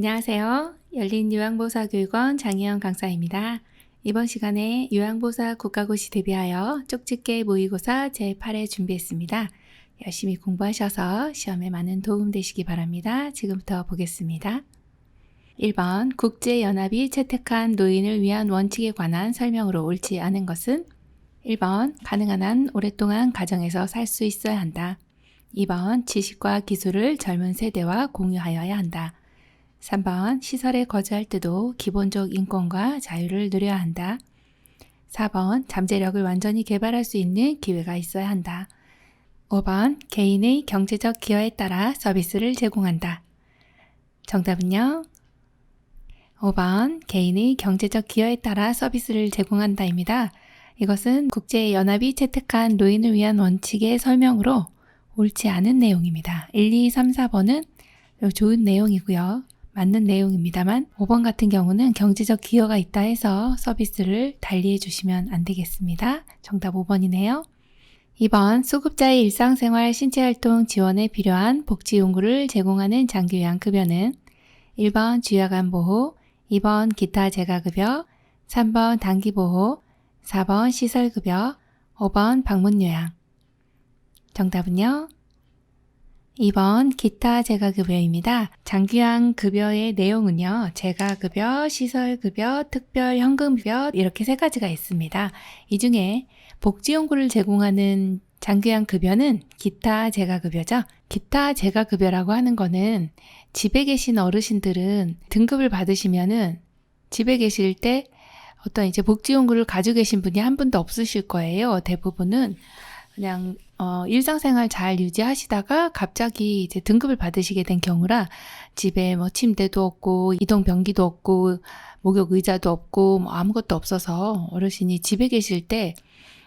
안녕하세요. 열린요양보호사교육원 장혜영 강사입니다. 이번 시간에 요양보호사 국가고시 대비하여 쪽집게 모의고사 제8회 준비했습니다. 열심히 공부하셔서 시험에 많은 도움 되시기 바랍니다. 지금부터 보겠습니다. 1번 국제연합이 채택한 노인을 위한 원칙에 관한 설명으로 옳지 않은 것은 1번 가능한 한 오랫동안 가정에서 살 수 있어야 한다. 2번 지식과 기술을 젊은 세대와 공유하여야 한다. 3번 시설에 거주할 때도 기본적 인권과 자유를 누려야 한다. 4번 잠재력을 완전히 개발할 수 있는 기회가 있어야 한다. 5번 개인의 경제적 기여에 따라 서비스를 제공한다. 정답은요? 5번 개인의 경제적 기여에 따라 서비스를 제공한다입니다. 이것은 국제연합이 채택한 노인을 위한 원칙의 설명으로 옳지 않은 내용입니다. 1, 2, 3, 4번은 좋은 내용이고요. 맞는 내용입니다만 5번 같은 경우는 경제적 기여가 있다 해서 서비스를 달리해 주시면 안 되겠습니다. 정답 5번이네요. 2번 수급자의 일상생활 신체활동 지원에 필요한 복지용구를 제공하는 장기요양급여는 1번 주야간보호, 2번 기타 재가급여, 3번 단기보호, 4번 시설급여, 5번 방문요양. 정답은요? 2번 기타 재가급여입니다. 장기요양 급여의 내용은요. 재가급여, 시설급여, 특별현금급여 이렇게 세 가지가 있습니다. 이 중에 복지용구를 제공하는 장기요양 급여는 기타 재가급여죠. 기타 재가급여라고 하는 거는 집에 계신 어르신들은 등급을 받으시면은 집에 계실 때 어떤 이제 복지용구를 가지고 계신 분이 한 분도 없으실 거예요. 대부분은 그냥 일상생활 잘 유지하시다가 갑자기 이제 등급을 받으시게 된 경우라 집에 뭐 침대도 없고 이동 변기도 없고 목욕 의자도 없고 뭐 아무것도 없어서 어르신이 집에 계실 때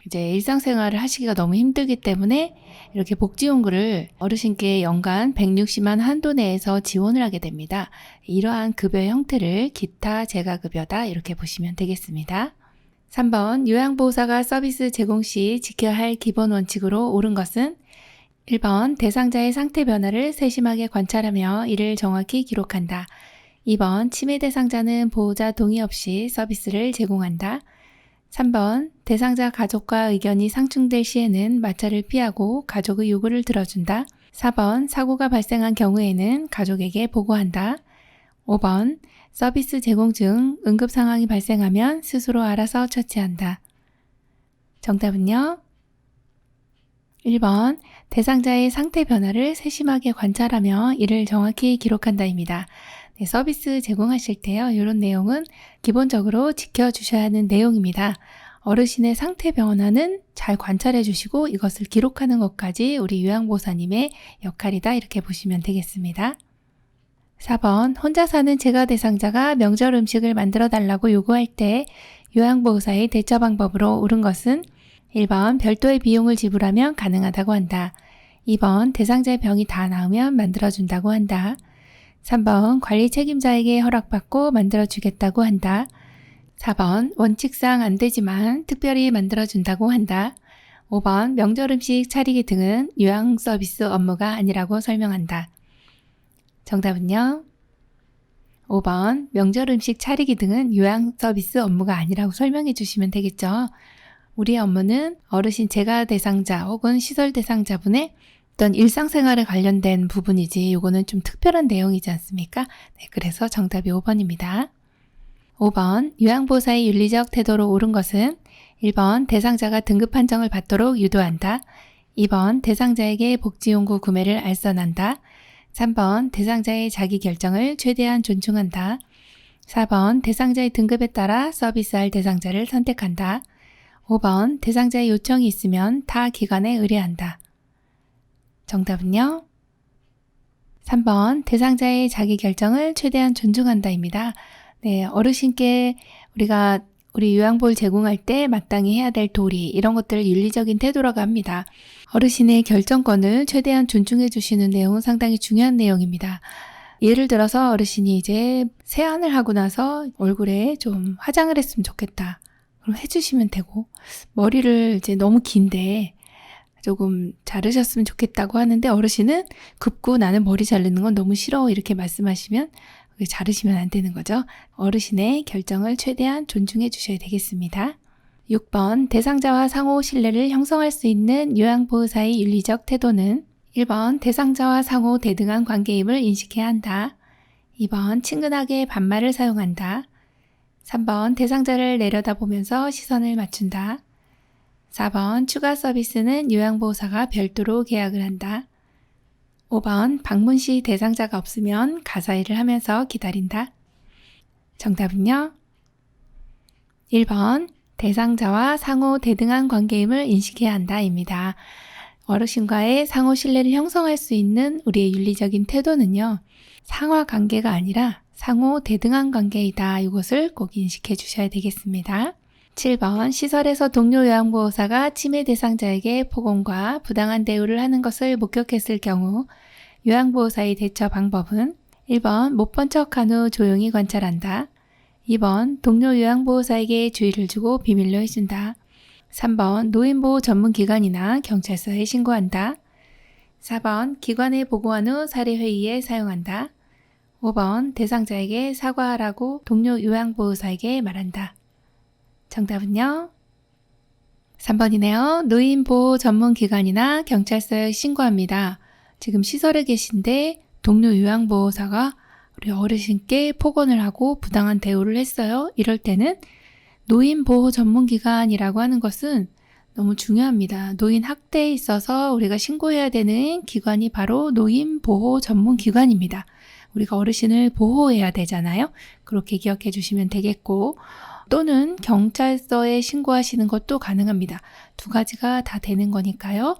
이제 일상생활을 하시기가 너무 힘들기 때문에 이렇게 복지용구를 어르신께 연간 160만 한도 내에서 지원을 하게 됩니다. 이러한 급여의 형태를 기타 재가급여다 이렇게 보시면 되겠습니다. 3번 요양보호사가 서비스 제공 시 지켜야 할 기본 원칙으로 옳은 것은 1번 대상자의 상태 변화를 세심하게 관찰하며 이를 정확히 기록한다. 2번 치매 대상자는 보호자 동의 없이 서비스를 제공한다. 3번 대상자 가족과 의견이 상충될 시에는 마찰을 피하고 가족의 요구를 들어준다. 4번 사고가 발생한 경우에는 가족에게 보고한다. 5번 서비스 제공 중 응급 상황이 발생하면 스스로 알아서 처치한다. 정답은요? 1번 대상자의 상태 변화를 세심하게 관찰하며 이를 정확히 기록한다입니다. 네, 서비스 제공하실 때요. 이런 내용은 기본적으로 지켜주셔야 하는 내용입니다. 어르신의 상태 변화는 잘 관찰해 주시고 이것을 기록하는 것까지 우리 요양보호사님의 역할이다 이렇게 보시면 되겠습니다. 4번 혼자 사는 재가 대상자가 명절 음식을 만들어 달라고 요구할 때 요양보호사의 대처 방법으로 옳은 것은 1번 별도의 비용을 지불하면 가능하다고 한다. 2번 대상자의 병이 다 나으면 만들어준다고 한다. 3번 관리 책임자에게 허락받고 만들어주겠다고 한다. 4번 원칙상 안 되지만 특별히 만들어준다고 한다. 5번 명절 음식 차리기 등은 요양 서비스 업무가 아니라고 설명한다. 정답은요? 5번 명절 음식 차리기 등은 요양 서비스 업무가 아니라고 설명해 주시면 되겠죠. 우리의 업무는 어르신 재가 대상자 혹은 시설 대상자분의 어떤 일상생활에 관련된 부분이지 이거는 좀 특별한 내용이지 않습니까? 네, 그래서 정답이 5번입니다. 5번 요양보호사의 윤리적 태도로 옳은 것은 1번 대상자가 등급 판정을 받도록 유도한다. 2번 대상자에게 복지용구 구매를 알선한다. 3번 대상자의 자기 결정을 최대한 존중한다. 4번 대상자의 등급에 따라 서비스할 대상자를 선택한다. 5번 대상자의 요청이 있으면 타 기관에 의뢰한다. 정답은요? 3번 대상자의 자기 결정을 최대한 존중한다입니다. 네, 어르신께 우리 요양보호를 제공할 때 마땅히 해야 될 도리 이런 것들을 윤리적인 태도라고 합니다. 어르신의 결정권을 최대한 존중해 주시는 내용은 상당히 중요한 내용입니다. 예를 들어서 어르신이 이제 세안을 하고 나서 얼굴에 좀 화장을 했으면 좋겠다. 그럼 해주시면 되고 머리를 이제 너무 긴데 조금 자르셨으면 좋겠다고 하는데 어르신은 급고 나는 머리 자르는 건 너무 싫어 이렇게 말씀하시면 자르시면 안 되는 거죠. 어르신의 결정을 최대한 존중해 주셔야 되겠습니다. 6번 대상자와 상호 신뢰를 형성할 수 있는 요양보호사의 윤리적 태도는 1번 대상자와 상호 대등한 관계임을 인식해야 한다. 2번 친근하게 반말을 사용한다. 3번 대상자를 내려다보면서 시선을 맞춘다. 4번 추가 서비스는 요양보호사가 별도로 계약을 한다. 5번 방문 시 대상자가 없으면 가사일을 하면서 기다린다. 정답은요? 1번 대상자와 상호 대등한 관계임을 인식해야 한다입니다. 어르신과의 상호 신뢰를 형성할 수 있는 우리의 윤리적인 태도는요. 상하 관계가 아니라 상호 대등한 관계이다. 이것을 꼭 인식해 주셔야 되겠습니다. 7번 시설에서 동료 요양보호사가 치매 대상자에게 폭언과 부당한 대우를 하는 것을 목격했을 경우 요양보호사의 대처 방법은 1번 못 본 척한 후 조용히 관찰한다. 2번 동료 요양보호사에게 주의를 주고 비밀로 해준다. 3번 노인보호 전문기관이나 경찰서에 신고한다. 4번 기관에 보고한 후 사례회의에 사용한다. 5번 대상자에게 사과하라고 동료 요양보호사에게 말한다. 정답은요? 3번이네요. 노인보호 전문기관이나 경찰서에 신고합니다. 지금 시설에 계신데 동료 요양보호사가 우리 어르신께 폭언을 하고 부당한 대우를 했어요. 이럴 때는 노인보호 전문기관이라고 하는 것은 너무 중요합니다. 노인 학대에 있어서 우리가 신고해야 되는 기관이 바로 노인보호 전문기관입니다. 우리가 어르신을 보호해야 되잖아요. 그렇게 기억해 주시면 되겠고 또는 경찰서에 신고하시는 것도 가능합니다. 두 가지가 다 되는 거니까요.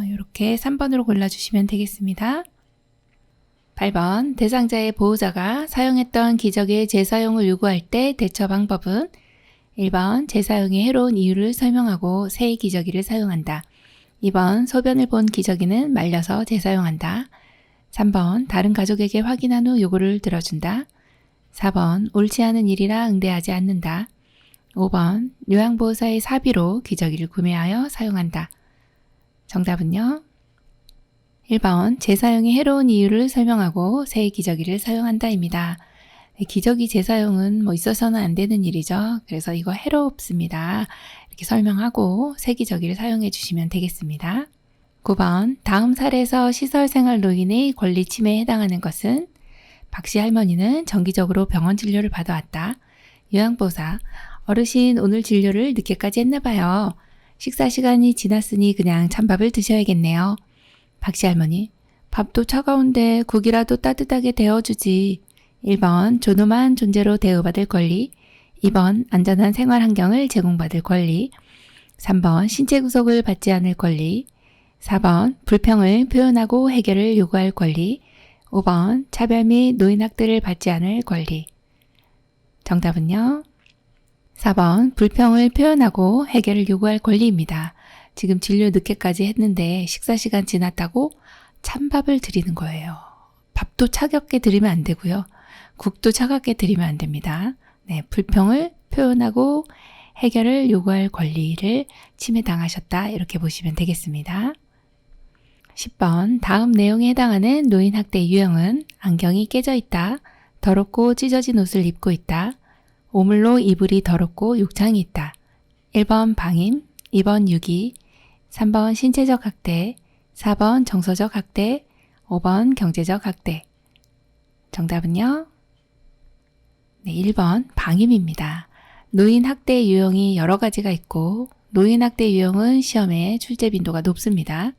이렇게 3번으로 골라주시면 되겠습니다. 8번 대상자의 보호자가 사용했던 기저귀의 재사용을 요구할 때 대처 방법은 1번 재사용의 해로운 이유를 설명하고 새 기저귀를 사용한다. 2번 소변을 본 기저귀는 말려서 재사용한다. 3번 다른 가족에게 확인한 후 요구를 들어준다. 4번 옳지 않은 일이라 응대하지 않는다. 5번 요양보호사의 사비로 기저귀를 구매하여 사용한다. 정답은요? 1번 재사용의 해로운 이유를 설명하고 새 기저귀를 사용한다입니다. 기저귀 재사용은 있어서는 안 되는 일이죠. 그래서 이거 해롭습니다. 이렇게 설명하고 새 기저귀를 사용해 주시면 되겠습니다. 9번 다음 사례에서 시설생활 노인의 권리 침해에 해당하는 것은 박씨 할머니는 정기적으로 병원 진료를 받아왔다. 요양보호사 어르신 오늘 진료를 늦게까지 했나 봐요. 식사 시간이 지났으니 그냥 찬밥을 드셔야겠네요. 박씨 할머니 밥도 차가운데 국이라도 따뜻하게 데워주지. 1번 존엄한 존재로 대우받을 권리. 2번 안전한 생활 환경을 제공받을 권리. 3번 신체 구속을 받지 않을 권리. 4번 불평을 표현하고 해결을 요구할 권리. 5번 차별 및 노인 학대를 받지 않을 권리. 정답은요? 4번 불평을 표현하고 해결을 요구할 권리입니다. 지금 진료 늦게까지 했는데 식사 시간 지났다고 찬밥을 드리는 거예요. 밥도 차갑게 드리면 안 되고요. 국도 차갑게 드리면 안 됩니다. 네, 불평을 표현하고 해결을 요구할 권리를 침해당하셨다. 이렇게 보시면 되겠습니다. 10번 다음 내용에 해당하는 노인 학대 유형은 안경이 깨져 있다. 더럽고 찢어진 옷을 입고 있다. 오물로 이불이 더럽고 욕창이 있다. 1번 방임, 2번 유기, 3번 신체적 학대, 4번 정서적 학대, 5번 경제적 학대. 정답은요? 네, 1번 방임입니다. 노인 학대 유형이 여러 가지가 있고 노인 학대 유형은 시험에 출제 빈도가 높습니다.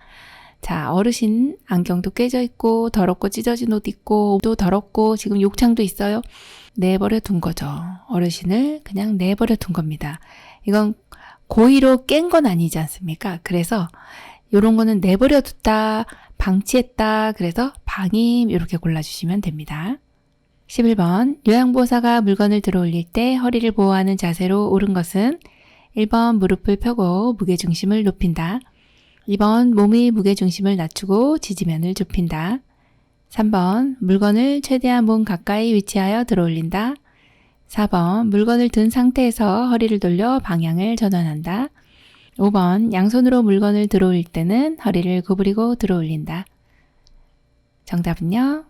자, 어르신 안경도 깨져 있고 더럽고 찢어진 옷 입고 옷도 더럽고 지금 욕창도 있어요. 내버려 둔 거죠. 어르신을 그냥 내버려 둔 겁니다. 이건 고의로 깬 건 아니지 않습니까? 그래서 이런 거는 내버려 뒀다, 방치했다, 그래서 방임 이렇게 골라주시면 됩니다. 11번 요양보호사가 물건을 들어올릴 때 허리를 보호하는 자세로 옳은 것은 1번 무릎을 펴고 무게중심을 높인다. 2번 몸의 무게중심을 낮추고 지지면을 좁힌다. 3번 물건을 최대한 몸 가까이 위치하여 들어올린다. 4번 물건을 든 상태에서 허리를 돌려 방향을 전환한다. 5번 양손으로 물건을 들어올릴 때는 허리를 구부리고 들어올린다. 정답은요?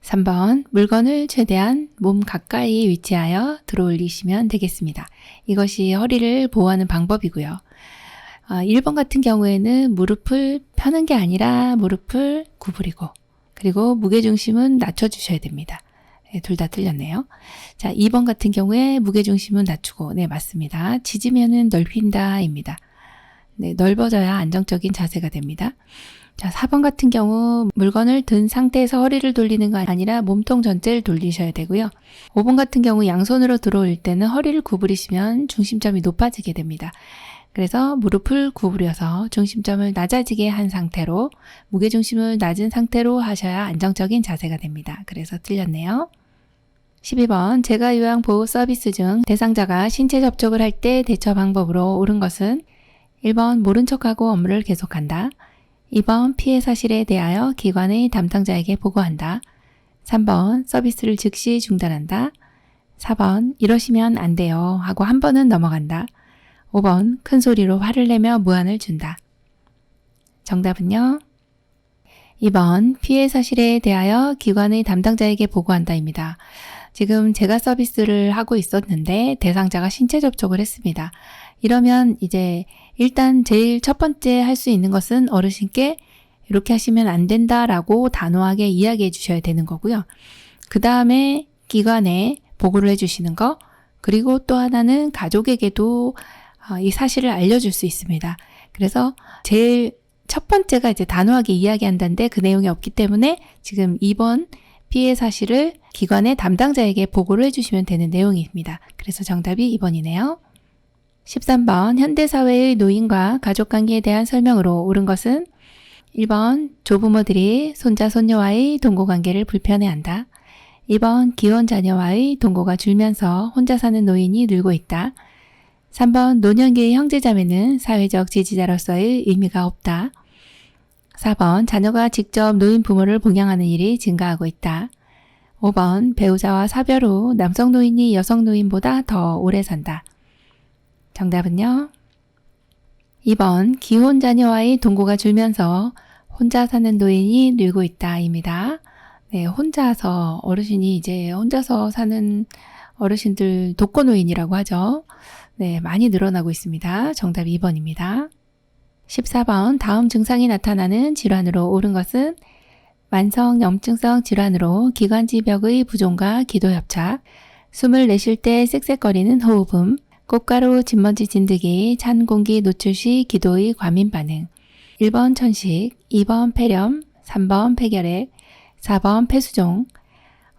3번, 물건을 최대한 몸 가까이 위치하여 들어 올리시면 되겠습니다. 이것이 허리를 보호하는 방법이고요. 1번 같은 경우에는 무릎을 펴는 게 아니라 무릎을 구부리고, 그리고 무게중심은 낮춰주셔야 됩니다. 네, 둘 다 틀렸네요. 자, 2번 같은 경우에 무게중심은 낮추고, 네, 맞습니다. 짖으면은 넓힌다입니다. 네, 넓어져야 안정적인 자세가 됩니다. 자, 4번 같은 경우 물건을 든 상태에서 허리를 돌리는 거 아니라 몸통 전체를 돌리셔야 되고요. 5번 같은 경우 양손으로 들어올 때는 허리를 구부리시면 중심점이 높아지게 됩니다. 그래서 무릎을 구부려서 중심점을 낮아지게 한 상태로 무게중심을 낮은 상태로 하셔야 안정적인 자세가 됩니다. 그래서 틀렸네요. 12번, 제가 요양 보호 서비스 중 대상자가 신체 접촉을 할 때 대처 방법으로 옳은 것은 1번, 모른 척하고 업무를 계속한다. 2번, 피해 사실에 대하여 기관의 담당자에게 보고한다. 3번, 서비스를 즉시 중단한다. 4번, 이러시면 안 돼요 하고 한 번은 넘어간다. 5번, 큰 소리로 화를 내며 무안을 준다. 정답은요? 2번, 피해 사실에 대하여 기관의 담당자에게 보고한다입니다. 지금 제가 서비스를 하고 있었는데 대상자가 신체 접촉을 했습니다. 이러면 이제 일단 제일 첫 번째 할 수 있는 것은 어르신께 이렇게 하시면 안 된다라고 단호하게 이야기해 주셔야 되는 거고요. 그 다음에 기관에 보고를 해 주시는 거, 그리고 또 하나는 가족에게도 이 사실을 알려줄 수 있습니다. 그래서 제일 첫 번째가 이제 단호하게 이야기한다는데 그 내용이 없기 때문에 지금 2번 피해 사실을 기관의 담당자에게 보고를 해주시면 되는 내용입니다. 그래서 정답이 2번이네요. 13번, 현대사회의 노인과 가족관계에 대한 설명으로 옳은 것은 1번, 조부모들이 손자, 손녀와의 동거관계를 불편해한다. 2번, 기혼 자녀와의 동거가 줄면서 혼자 사는 노인이 늘고 있다. 3번, 노년기의 형제자매는 사회적 지지자로서의 의미가 없다. 4번, 자녀가 직접 노인 부모를 봉양하는 일이 증가하고 있다. 5번, 배우자와 사별 후 남성 노인이 여성 노인보다 더 오래 산다. 정답은요? 2번, 기혼 자녀와의 동거가 줄면서 혼자 사는 노인이 늘고 있다입니다. 네, 혼자서 어르신이 이제 혼자서 사는 어르신들 독거노인이라고 하죠. 네, 많이 늘어나고 있습니다. 정답 2번입니다. 14번, 다음 증상이 나타나는 질환으로 옳은 것은 만성 염증성 질환으로 기관지벽의 부종과 기도협착, 숨을 내쉴 때 쌕쌕거리는 호흡음, 꽃가루 진먼지 진드기, 찬 공기 노출 시 기도의 과민 반응, 1번 천식, 2번 폐렴, 3번 폐결핵, 4번 폐수종,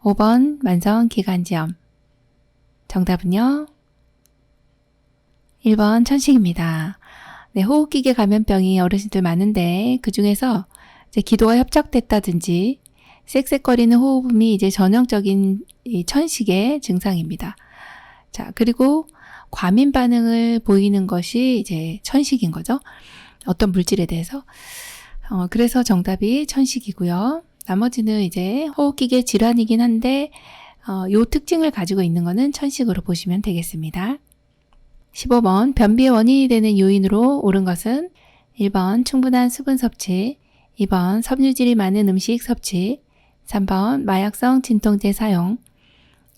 5번 만성 기관지염. 정답은요? 1번 천식입니다. 네, 호흡기계 감염병이 어르신들 많은데 그 중에서 이제 기도가 협착됐다든지 쌕쌕거리는 호흡음이 이제 전형적인 이 천식의 증상입니다. 자, 그리고 과민 반응을 보이는 것이 이제 천식인 거죠. 어떤 물질에 대해서. 그래서 정답이 천식이고요. 나머지는 이제 호흡기계 질환이긴 한데 요 특징을 가지고 있는 거는 천식으로 보시면 되겠습니다. 15번, 변비의 원인이 되는 요인으로 옳은 것은 1번 충분한 수분 섭취, 2번 섬유질이 많은 음식 섭취, 3번 마약성 진통제 사용,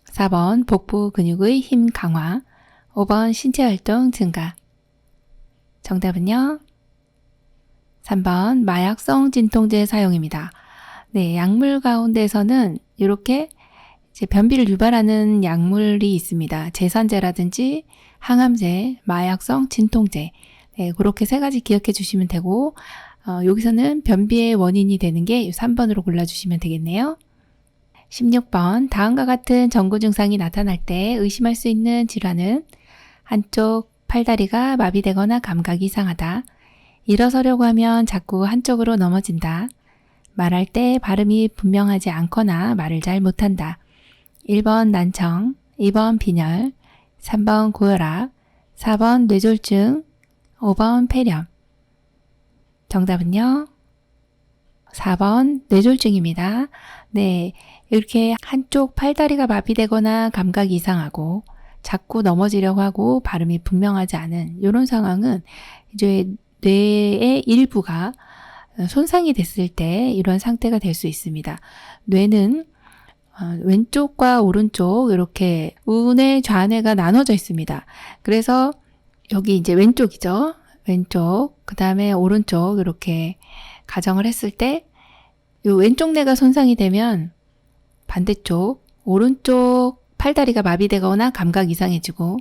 4번 복부 근육의 힘 강화, 5번 신체 활동 증가. 정답은요? 3번 마약성 진통제 사용입니다. 네, 약물 가운데서는 이렇게 이제 변비를 유발하는 약물이 있습니다. 제산제라든지 항암제, 마약성 진통제. 네, 그렇게 세 가지 기억해 주시면 되고 여기서는 변비의 원인이 되는 게 3번으로 골라주시면 되겠네요. 16번, 다음과 같은 전구 증상이 나타날 때 의심할 수 있는 질환은 한쪽 팔다리가 마비되거나 감각이 이상하다. 일어서려고 하면 자꾸 한쪽으로 넘어진다. 말할 때 발음이 분명하지 않거나 말을 잘 못한다. 1번 난청, 2번 빈혈, 3번 고혈압, 4번 뇌졸중, 5번 폐렴. 정답은요? 4번 뇌졸중입니다. 네, 이렇게 한쪽 팔다리가 마비되거나 감각이 이상하고 자꾸 넘어지려고 하고 발음이 분명하지 않은 이런 상황은 이제 뇌의 일부가 손상이 됐을 때 이런 상태가 될 수 있습니다. 뇌는 왼쪽과 오른쪽 이렇게 우뇌, 좌뇌가 나눠져 있습니다. 그래서 여기 이제 왼쪽이죠. 왼쪽, 그 다음에 오른쪽 이렇게 가정을 했을 때 이 왼쪽 뇌가 손상이 되면 반대쪽, 오른쪽 팔다리가 마비되거나 감각 이상해지고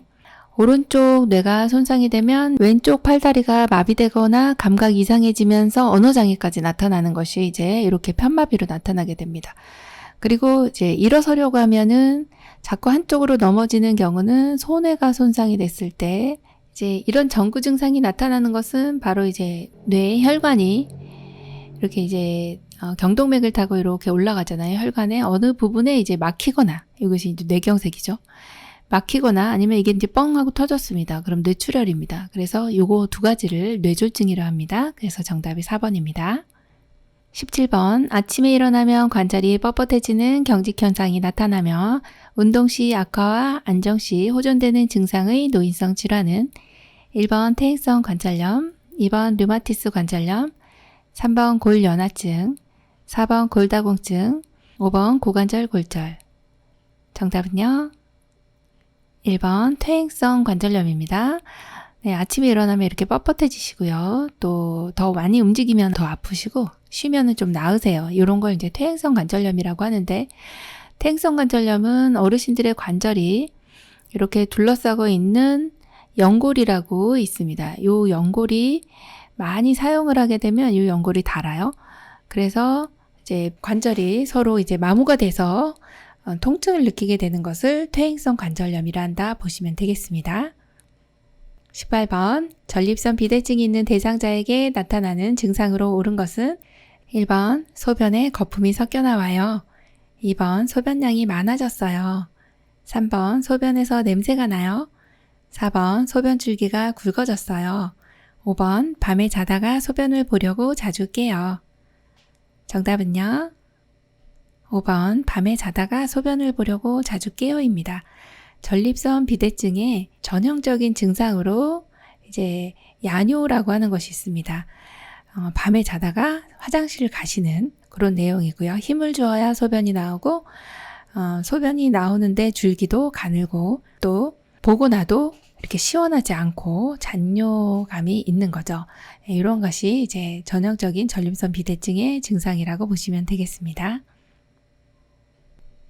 오른쪽 뇌가 손상이 되면 왼쪽 팔다리가 마비되거나 감각 이상해지면서 언어장애까지 나타나는 것이 이제 이렇게 편마비로 나타나게 됩니다. 그리고 이제 일어서려고 하면은 자꾸 한쪽으로 넘어지는 경우는 소뇌가 손상이 됐을 때 이제 이런 전구 증상이 나타나는 것은 바로 이제 뇌의 혈관이 이렇게 이제 경동맥을 타고 이렇게 올라가잖아요. 혈관의 어느 부분에 이제 막히거나 이것이 이제 뇌경색이죠. 막히거나 아니면 이게 이제 뻥 하고 터졌습니다. 그럼 뇌출혈입니다. 그래서 요거 두 가지를 뇌졸중이라 합니다. 그래서 정답이 4번입니다. 17번 아침에 일어나면 관절이 뻣뻣해지는 경직현상이 나타나며 운동 시 악화와 안정 시 호전되는 증상의 노인성 질환은 1번 퇴행성 관절염, 2번 류마티스 관절염, 3번 골연화증, 4번 골다공증, 5번 고관절 골절. 정답은요? 1번 퇴행성 관절염입니다. 네, 아침에 일어나면 이렇게 뻣뻣해지시고요. 또 더 많이 움직이면 더 아프시고 쉬면은 좀 나으세요. 이런 걸 이제 퇴행성 관절염이라고 하는데 퇴행성 관절염은 어르신들의 관절이 이렇게 둘러싸고 있는 연골이라고 있습니다. 이 연골이 많이 사용을 하게 되면 이 연골이 닳아요. 그래서 이제 관절이 서로 이제 마모가 돼서 통증을 느끼게 되는 것을 퇴행성 관절염이라 한다 보시면 되겠습니다. 18번 전립선 비대증이 있는 대상자에게 나타나는 증상으로 옳은 것은 1번 소변에 거품이 섞여 나와요. 2번 소변량이 많아졌어요. 3번 소변에서 냄새가 나요. 4번 소변 줄기가 굵어졌어요. 5번 밤에 자다가 소변을 보려고 자주 깨요. 정답은요? 5번 밤에 자다가 소변을 보려고 자주 깨요입니다. 전립선 비대증의 전형적인 증상으로 이제 야뇨라고 하는 것이 있습니다. 밤에 자다가 화장실 가시는 그런 내용이고요. 힘을 주어야 소변이 나오고 소변이 나오는데 줄기도 가늘고 또 보고 나도 이렇게 시원하지 않고 잔뇨감이 있는 거죠. 이런 것이 이제 전형적인 전립선 비대증의 증상이라고 보시면 되겠습니다.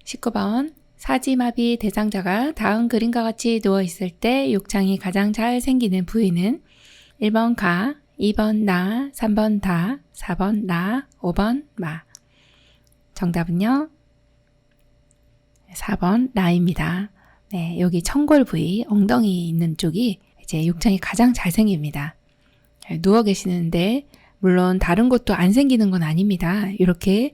19번 사지마비 대상자가 다음 그림과 같이 누워있을 때 욕창이 가장 잘 생기는 부위는 1번 가, 2번 나, 3번 다, 4번 나, 5번 마. 정답은요? 4번 나입니다. 네, 여기 청골 부위, 엉덩이 있는 쪽이 이제 욕창이 가장 잘 생깁니다. 누워 계시는데 물론 다른 곳도 안 생기는 건 아닙니다. 이렇게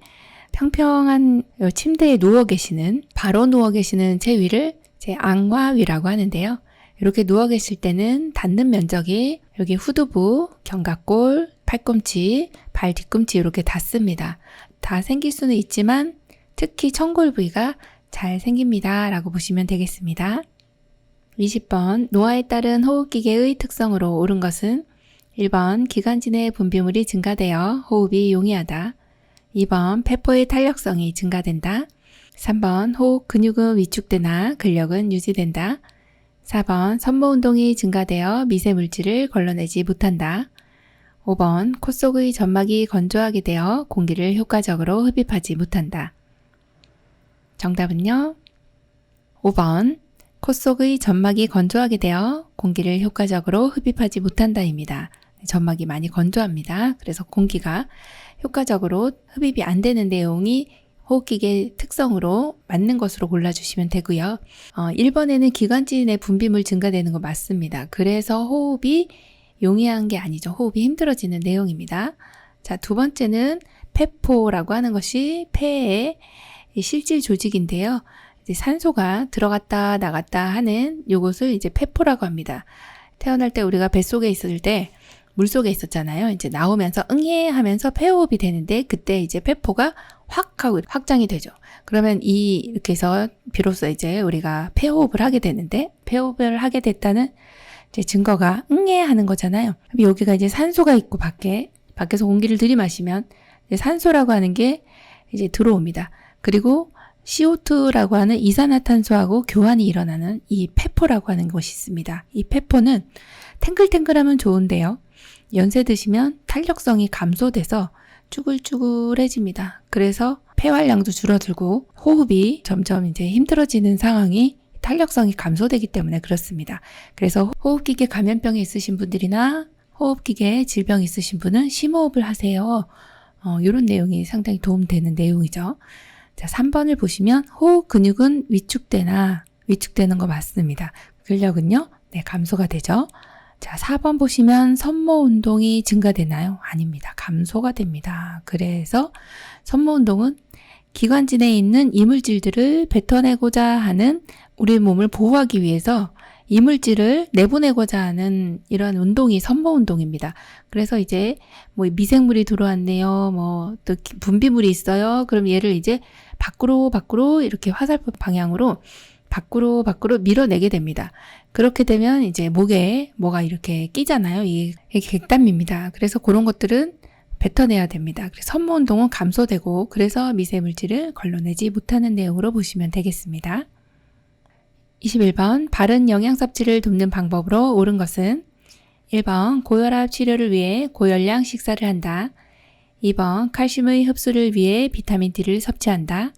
평평한 침대에 누워 계시는, 바로 누워 계시는 제 위를 제 앙화위라고 하는데요. 이렇게 누워 계실 때는 닿는 면적이 여기 후두부, 견갑골, 팔꿈치, 발 뒤꿈치 이렇게 닿습니다. 다 생길 수는 있지만 특히 청골 부위가 잘 생깁니다. 라고 보시면 되겠습니다. 20번 노화에 따른 호흡기계의 특성으로 옳은 것은 1번 기관지 내 분비물이 증가되어 호흡이 용이하다. 2번 폐포의 탄력성이 증가된다. 3번 호흡 근육은 위축되나 근력은 유지된다. 4번 섬모운동이 증가되어 미세물질을 걸러내지 못한다. 5번 코 속의 점막이 건조하게 되어 공기를 효과적으로 흡입하지 못한다. 정답은요? 5번 코 속의 점막이 건조하게 되어 공기를 효과적으로 흡입하지 못한다입니다. 점막이 많이 건조합니다. 그래서 공기가 효과적으로 흡입이 안 되는 내용이 호흡기계 특성으로 맞는 것으로 골라주시면 되고요. 1번에는 기관지 내 분비물 증가되는 거 맞습니다. 그래서 호흡이 용이한 게 아니죠. 호흡이 힘들어지는 내용입니다. 자, 두 번째는 폐포라고 하는 것이 폐의 실질 조직인데요. 이제 산소가 들어갔다 나갔다 하는 요것을 이제 폐포라고 합니다. 태어날 때 우리가 뱃속에 있을 때 물속에 있었잖아요. 이제 나오면서 응애 하면서 폐호흡이 되는데 그때 이제 폐포가 확 하고 확장이 되죠. 그러면 이렇게 해서 비로소 이제 우리가 폐호흡을 하게 되는데 폐호흡을 하게 됐다는 이제 증거가 응애 하는 거잖아요. 그럼 여기가 이제 산소가 있고 밖에서 공기를 들이마시면 이제 산소라고 하는 게 이제 들어옵니다. 그리고 CO2라고 하는 이산화탄소하고 교환이 일어나는 이 페포라고 하는 것이 있습니다. 이 페포는 탱글탱글하면 좋은데요. 연세 드시면 탄력성이 감소돼서 쭈글쭈글해집니다. 그래서 폐활량도 줄어들고 호흡이 점점 이제 힘들어지는 상황이 탄력성이 감소되기 때문에 그렇습니다. 그래서 호흡기계 감염병이 있으신 분들이나 호흡기계 질병이 있으신 분은 심호흡을 하세요. 이런 내용이 상당히 도움되는 내용이죠. 자, 3번을 보시면 호흡 근육은 위축되는 거 맞습니다. 근력은요? 네, 감소가 되죠. 자, 4번 보시면 섬모 운동이 증가되나요? 아닙니다. 감소가 됩니다. 그래서 섬모 운동은 기관지 내에 있는 이물질들을 뱉어내고자 하는 우리 몸을 보호하기 위해서 이물질을 내보내고자 하는 이러한 운동이 섬모 운동입니다. 그래서 이제 뭐 미생물이 들어왔네요. 또 분비물이 있어요. 그럼 얘를 이제 밖으로 이렇게 화살표 방향으로 밖으로 밀어내게 됩니다. 그렇게 되면 이제 목에 뭐가 이렇게 끼잖아요. 이게 객단미입니다. 그래서 그런 것들은 뱉어내야 됩니다. 그래서 섬모 운동은 감소되고 그래서 미세물질을 걸러내지 못하는 내용으로 보시면 되겠습니다. 21번 바른 영양 섭취를 돕는 방법으로 옳은 것은 1번 고혈압 치료를 위해 고열량 식사를 한다. 2번 칼슘의 흡수를 위해 비타민 D를 섭취한다.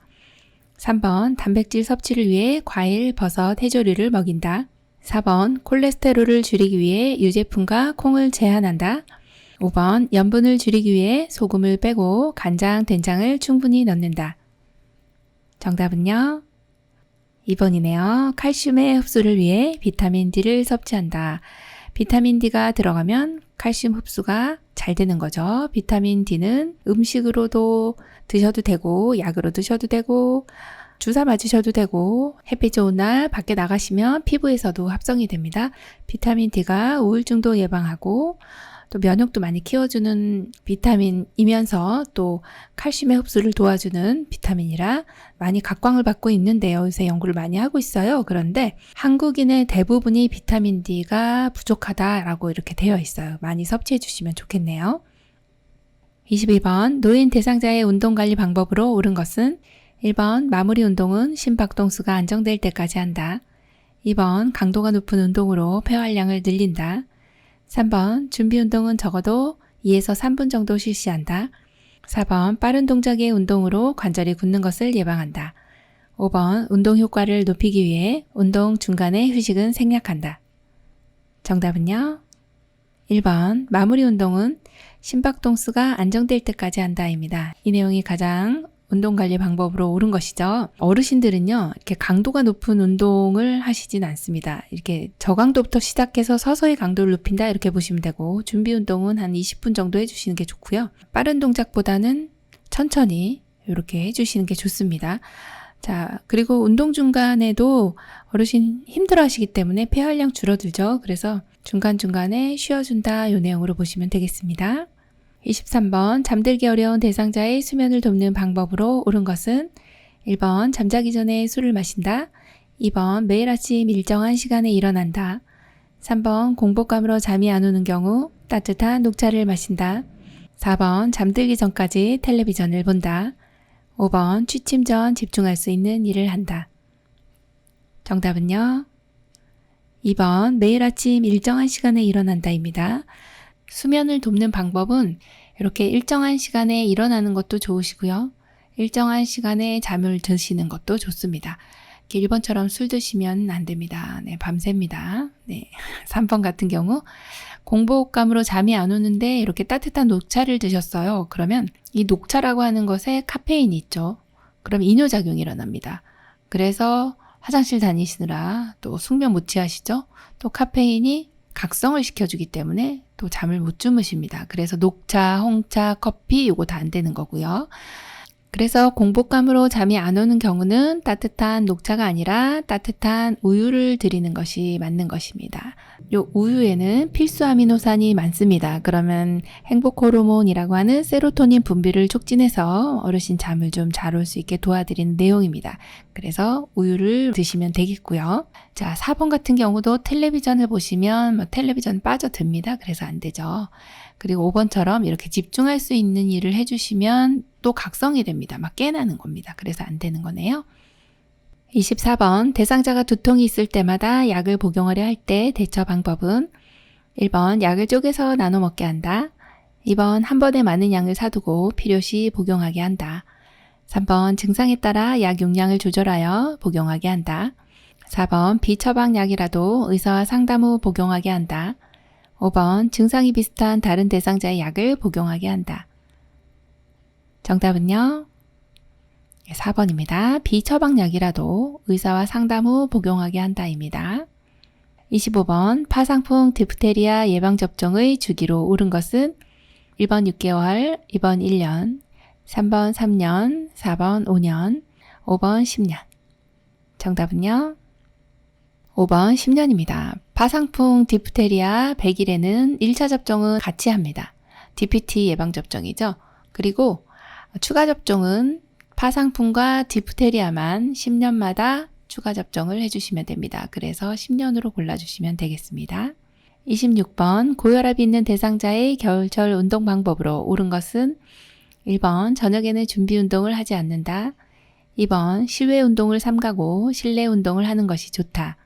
3번 단백질 섭취를 위해 과일, 버섯, 해조류를 먹인다. 4번 콜레스테롤을 줄이기 위해 유제품과 콩을 제한한다. 5번 염분을 줄이기 위해 소금을 빼고 간장, 된장을 충분히 넣는다. 정답은요? 2번이네요. 칼슘의 흡수를 위해 비타민 D를 섭취한다. 비타민 D가 들어가면 칼슘 흡수가 잘 되는 거죠. 비타민 D는 음식으로도 드셔도 되고 약으로 드셔도 되고 주사 맞으셔도 되고 햇빛 좋은 날 밖에 나가시면 피부에서도 합성이 됩니다. 비타민 D가 우울증도 예방하고 또 면역도 많이 키워주는 비타민이면서 또 칼슘의 흡수를 도와주는 비타민이라 많이 각광을 받고 있는데요. 요새 연구를 많이 하고 있어요. 그런데 한국인의 대부분이 비타민 D가 부족하다라고 이렇게 되어 있어요. 많이 섭취해 주시면 좋겠네요. 22번 노인 대상자의 운동관리 방법으로 옳은 것은 1번 마무리 운동은 심박동수가 안정될 때까지 한다. 2번 강도가 높은 운동으로 폐활량을 늘린다. 3번 준비 운동은 적어도 2에서 3분 정도 실시한다. 4번 빠른 동작의 운동으로 관절이 굳는 것을 예방한다. 5번 운동 효과를 높이기 위해 운동 중간에 휴식은 생략한다. 정답은요? 1번 마무리 운동은 심박동수가 안정될 때까지 한다입니다. 이 내용이 가장 운동관리 방법으로 옳은 것이죠. 어르신들은요, 이렇게 강도가 높은 운동을 하시진 않습니다. 이렇게 저강도부터 시작해서 서서히 강도를 높인다 이렇게 보시면 되고 준비 운동은 한 20분 정도 해주시는 게 좋고요. 빠른 동작보다는 천천히 이렇게 해주시는 게 좋습니다. 자, 그리고 운동 중간에도 어르신 힘들어 하시기 때문에 폐활량 줄어들죠. 그래서 중간중간에 쉬어준다 이 내용으로 보시면 되겠습니다. 23번 잠들기 어려운 대상자의 수면을 돕는 방법으로 옳은 것은 1번 잠자기 전에 술을 마신다. 2번 매일 아침 일정한 시간에 일어난다. 3번 공복감으로 잠이 안 오는 경우 따뜻한 녹차를 마신다. 4번 잠들기 전까지 텔레비전을 본다. 5번 취침 전 집중할 수 있는 일을 한다. 정답은요? 2번 매일 아침 일정한 시간에 일어난다입니다. 수면을 돕는 방법은 이렇게 일정한 시간에 일어나는 것도 좋으시고요. 일정한 시간에 잠을 드시는 것도 좋습니다. 이렇게 1번처럼 술 드시면 안 됩니다. 네, 밤새입니다. 네. 3번 같은 경우 공복감으로 잠이 안 오는데 이렇게 따뜻한 녹차를 드셨어요. 그러면 이 녹차라고 하는 것에 카페인이 있죠. 그럼 이뇨작용이 일어납니다. 그래서 화장실 다니시느라 또 숙면 못 취하시죠? 또 카페인이 각성을 시켜주기 때문에 또 잠을 못 주무십니다. 그래서 녹차, 홍차, 커피 이거 다 안 되는 거고요. 그래서 공복감으로 잠이 안 오는 경우는 따뜻한 녹차가 아니라 따뜻한 우유를 드리는 것이 맞는 것입니다. 요 우유에는 필수 아미노산이 많습니다. 그러면 행복 호르몬이라고 하는 세로토닌 분비를 촉진해서 어르신 잠을 좀 잘 올 수 있게 도와드리는 내용입니다. 그래서 우유를 드시면 되겠고요. 자, 4번 같은 경우도 텔레비전을 보시면 텔레비전 빠져듭니다. 그래서 안 되죠. 그리고 5번처럼 이렇게 집중할 수 있는 일을 해주시면 또 각성이 됩니다. 막 깨나는 겁니다. 그래서 안 되는 거네요. 24번 대상자가 두통이 있을 때마다 약을 복용하려 할 때 대처 방법은 1번 약을 쪼개서 나눠 먹게 한다. 2번 한 번에 많은 양을 사두고 필요시 복용하게 한다. 3번 증상에 따라 약 용량을 조절하여 복용하게 한다. 4번 비처방약이라도 의사와 상담 후 복용하게 한다. 5번 증상이 비슷한 다른 대상자의 약을 복용하게 한다. 정답은요? 4번입니다. 비처방약이라도 의사와 상담 후 복용하게 한다입니다. 25번 파상풍 디프테리아 예방접종의 주기로 옳은 것은 1번 6개월, 2번 1년, 3번 3년, 4번 5년, 5번 10년. 정답은요? 5번 10년입니다. 파상풍 디프테리아 100일에는 1차 접종은 같이 합니다. DPT 예방접종이죠. 그리고 추가 접종은 파상풍과 디프테리아만 10년마다 추가 접종을 해주시면 됩니다. 그래서 10년으로 골라주시면 되겠습니다. 26번 고혈압이 있는 대상자의 겨울철 운동 방법으로 옳은 것은 1번 저녁에는 준비 운동을 하지 않는다. 2번 실외 운동을 삼가고 실내 운동을 하는 것이 좋다.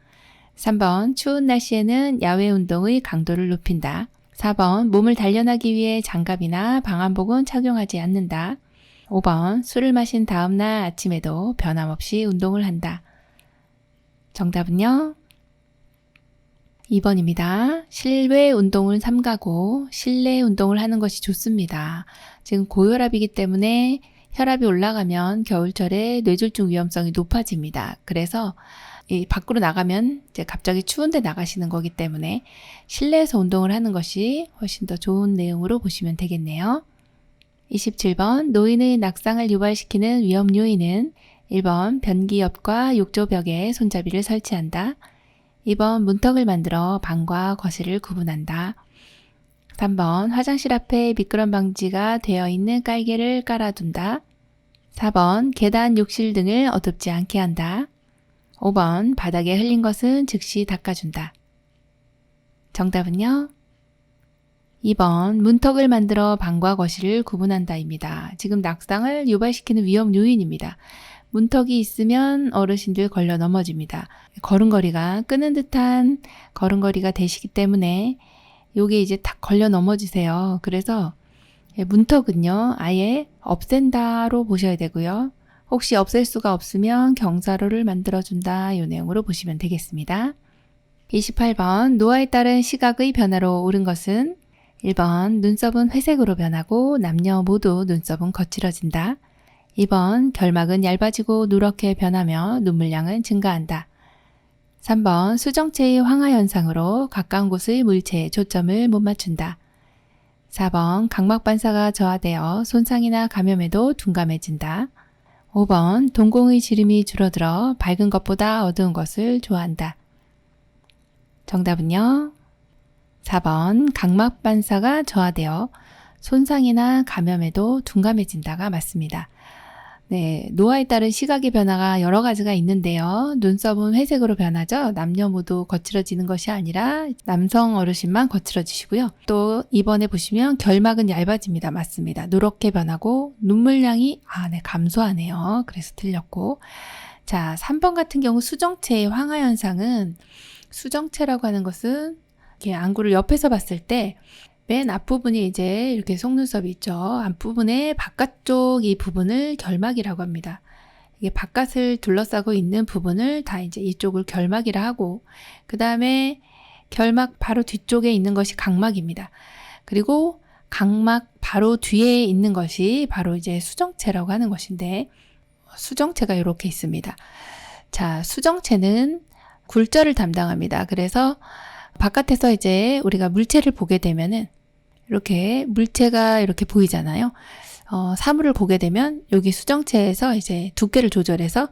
3번 추운 날씨에는 야외 운동의 강도를 높인다. 4번 몸을 단련하기 위해 장갑이나 방한복은 착용하지 않는다. 5번 술을 마신 다음날 아침에도 변함없이 운동을 한다. 정답은요? 2번입니다. 실외 운동을 삼가고 실내 운동을 하는 것이 좋습니다. 지금 고혈압이기 때문에 혈압이 올라가면 겨울철에 뇌졸중 위험성이 높아집니다. 그래서 밖으로 나가면 이제 갑자기 추운데 나가시는 거기 때문에 실내에서 운동을 하는 것이 훨씬 더 좋은 내용으로 보시면 되겠네요. 27번 노인의 낙상을 유발시키는 위험 요인은 1번 변기 옆과 욕조벽에 손잡이를 설치한다. 2번 문턱을 만들어 방과 거실을 구분한다. 3번 화장실 앞에 미끄럼 방지가 되어 있는 깔개를 깔아둔다. 4번 계단, 욕실 등을 어둡지 않게 한다. 5번 바닥에 흘린 것은 즉시 닦아준다. 정답은요? 2번 문턱을 만들어 방과 거실을 구분한다입니다. 지금 낙상을 유발시키는 위험 요인입니다. 문턱이 있으면 어르신들 걸려 넘어집니다. 걸음걸이가 끄는 듯한 걸음걸이가 되시기 때문에 요게 이제 탁 걸려 넘어지세요. 그래서 문턱은요 아예 없앤다로 보셔야 되고요. 혹시 없앨 수가 없으면 경사로를 만들어준다 요 내용으로 보시면 되겠습니다. 28번 노화에 따른 시각의 변화로 옳은 것은 1번 눈썹은 회색으로 변하고 남녀 모두 눈썹은 거칠어진다. 2번 결막은 얇아지고 누렇게 변하며 눈물량은 증가한다. 3번 수정체의 황화 현상으로 가까운 곳의 물체에 초점을 못 맞춘다. 4번 각막 반사가 저하되어 손상이나 감염에도 둔감해진다. 5번 동공의 지름이 줄어들어 밝은 것보다 어두운 것을 좋아한다. 정답은요? 4번 각막 반사가 저하되어 손상이나 감염에도 둔감해진다가 맞습니다. 네, 노화에 따른 시각의 변화가 여러 가지가 있는데요. 눈썹은 회색으로 변하죠. 남녀 모두 거칠어지는 것이 아니라 남성 어르신만 거칠어지시고요. 또 2번에 보시면 결막은 얇아집니다. 맞습니다. 누렇게 변하고 눈물량이 감소하네요. 그래서 틀렸고. 자, 3번 같은 경우 수정체의 황화 현상은 수정체라고 하는 것은 이렇게 안구를 옆에서 봤을 때 맨 앞부분이 이제 이렇게 속눈썹이 있죠. 앞부분의 바깥쪽 이 부분을 결막이라고 합니다. 이게 바깥을 둘러싸고 있는 부분을 다 이제 이쪽을 결막이라 하고, 그 다음에 결막 바로 뒤쪽에 있는 것이 각막입니다. 그리고 각막 바로 뒤에 있는 것이 바로 이제 수정체라고 하는 것인데, 수정체가 이렇게 있습니다. 자, 수정체는 굴절을 담당합니다. 그래서 바깥에서 이제 우리가 물체를 보게 되면은 이렇게 물체가 이렇게 보이잖아요. 사물을 보게 되면 여기 수정체에서 이제 두께를 조절해서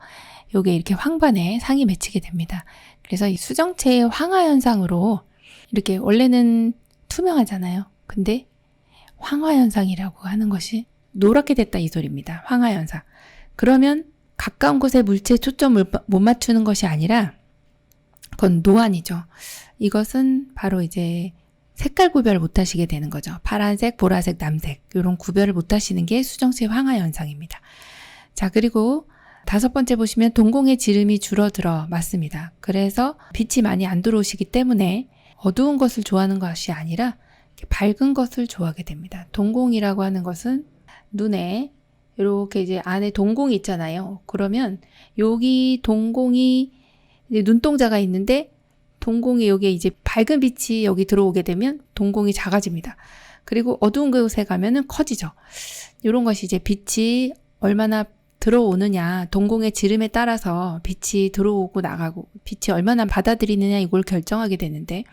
요게 이렇게 황반에 상이 맺히게 됩니다. 그래서 이 수정체의 황화 현상으로 이렇게 원래는 투명하잖아요. 근데 황화 현상이라고 하는 것이 노랗게 됐다 이 소리입니다. 황화 현상. 그러면 가까운 곳에 물체에 초점을 못 맞추는 것이 아니라 그건 노안이죠. 이것은 바로 이제 색깔 구별을 못 하시게 되는 거죠. 파란색, 보라색, 남색 이런 구별을 못 하시는 게 수정체 황화 현상입니다. 자, 그리고 5번째 보시면 동공의 지름이 줄어들어. 맞습니다. 그래서 빛이 많이 안 들어오시기 때문에 어두운 것을 좋아하는 것이 아니라 밝은 것을 좋아하게 됩니다. 동공이라고 하는 것은 눈에 이렇게 이제 안에 동공이 있잖아요. 그러면 여기 동공이 이제 눈동자가 있는데 동공이 여기에 이제 밝은 빛이 여기 들어오게 되면 동공이 작아집니다. 그리고 어두운 곳에 가면은 커지죠. 이런 것이 이제 빛이 얼마나 들어오느냐, 동공의 지름에 따라서 빛이 들어오고 나가고 빛이 얼마나 받아들이느냐 이걸 결정하게 되는데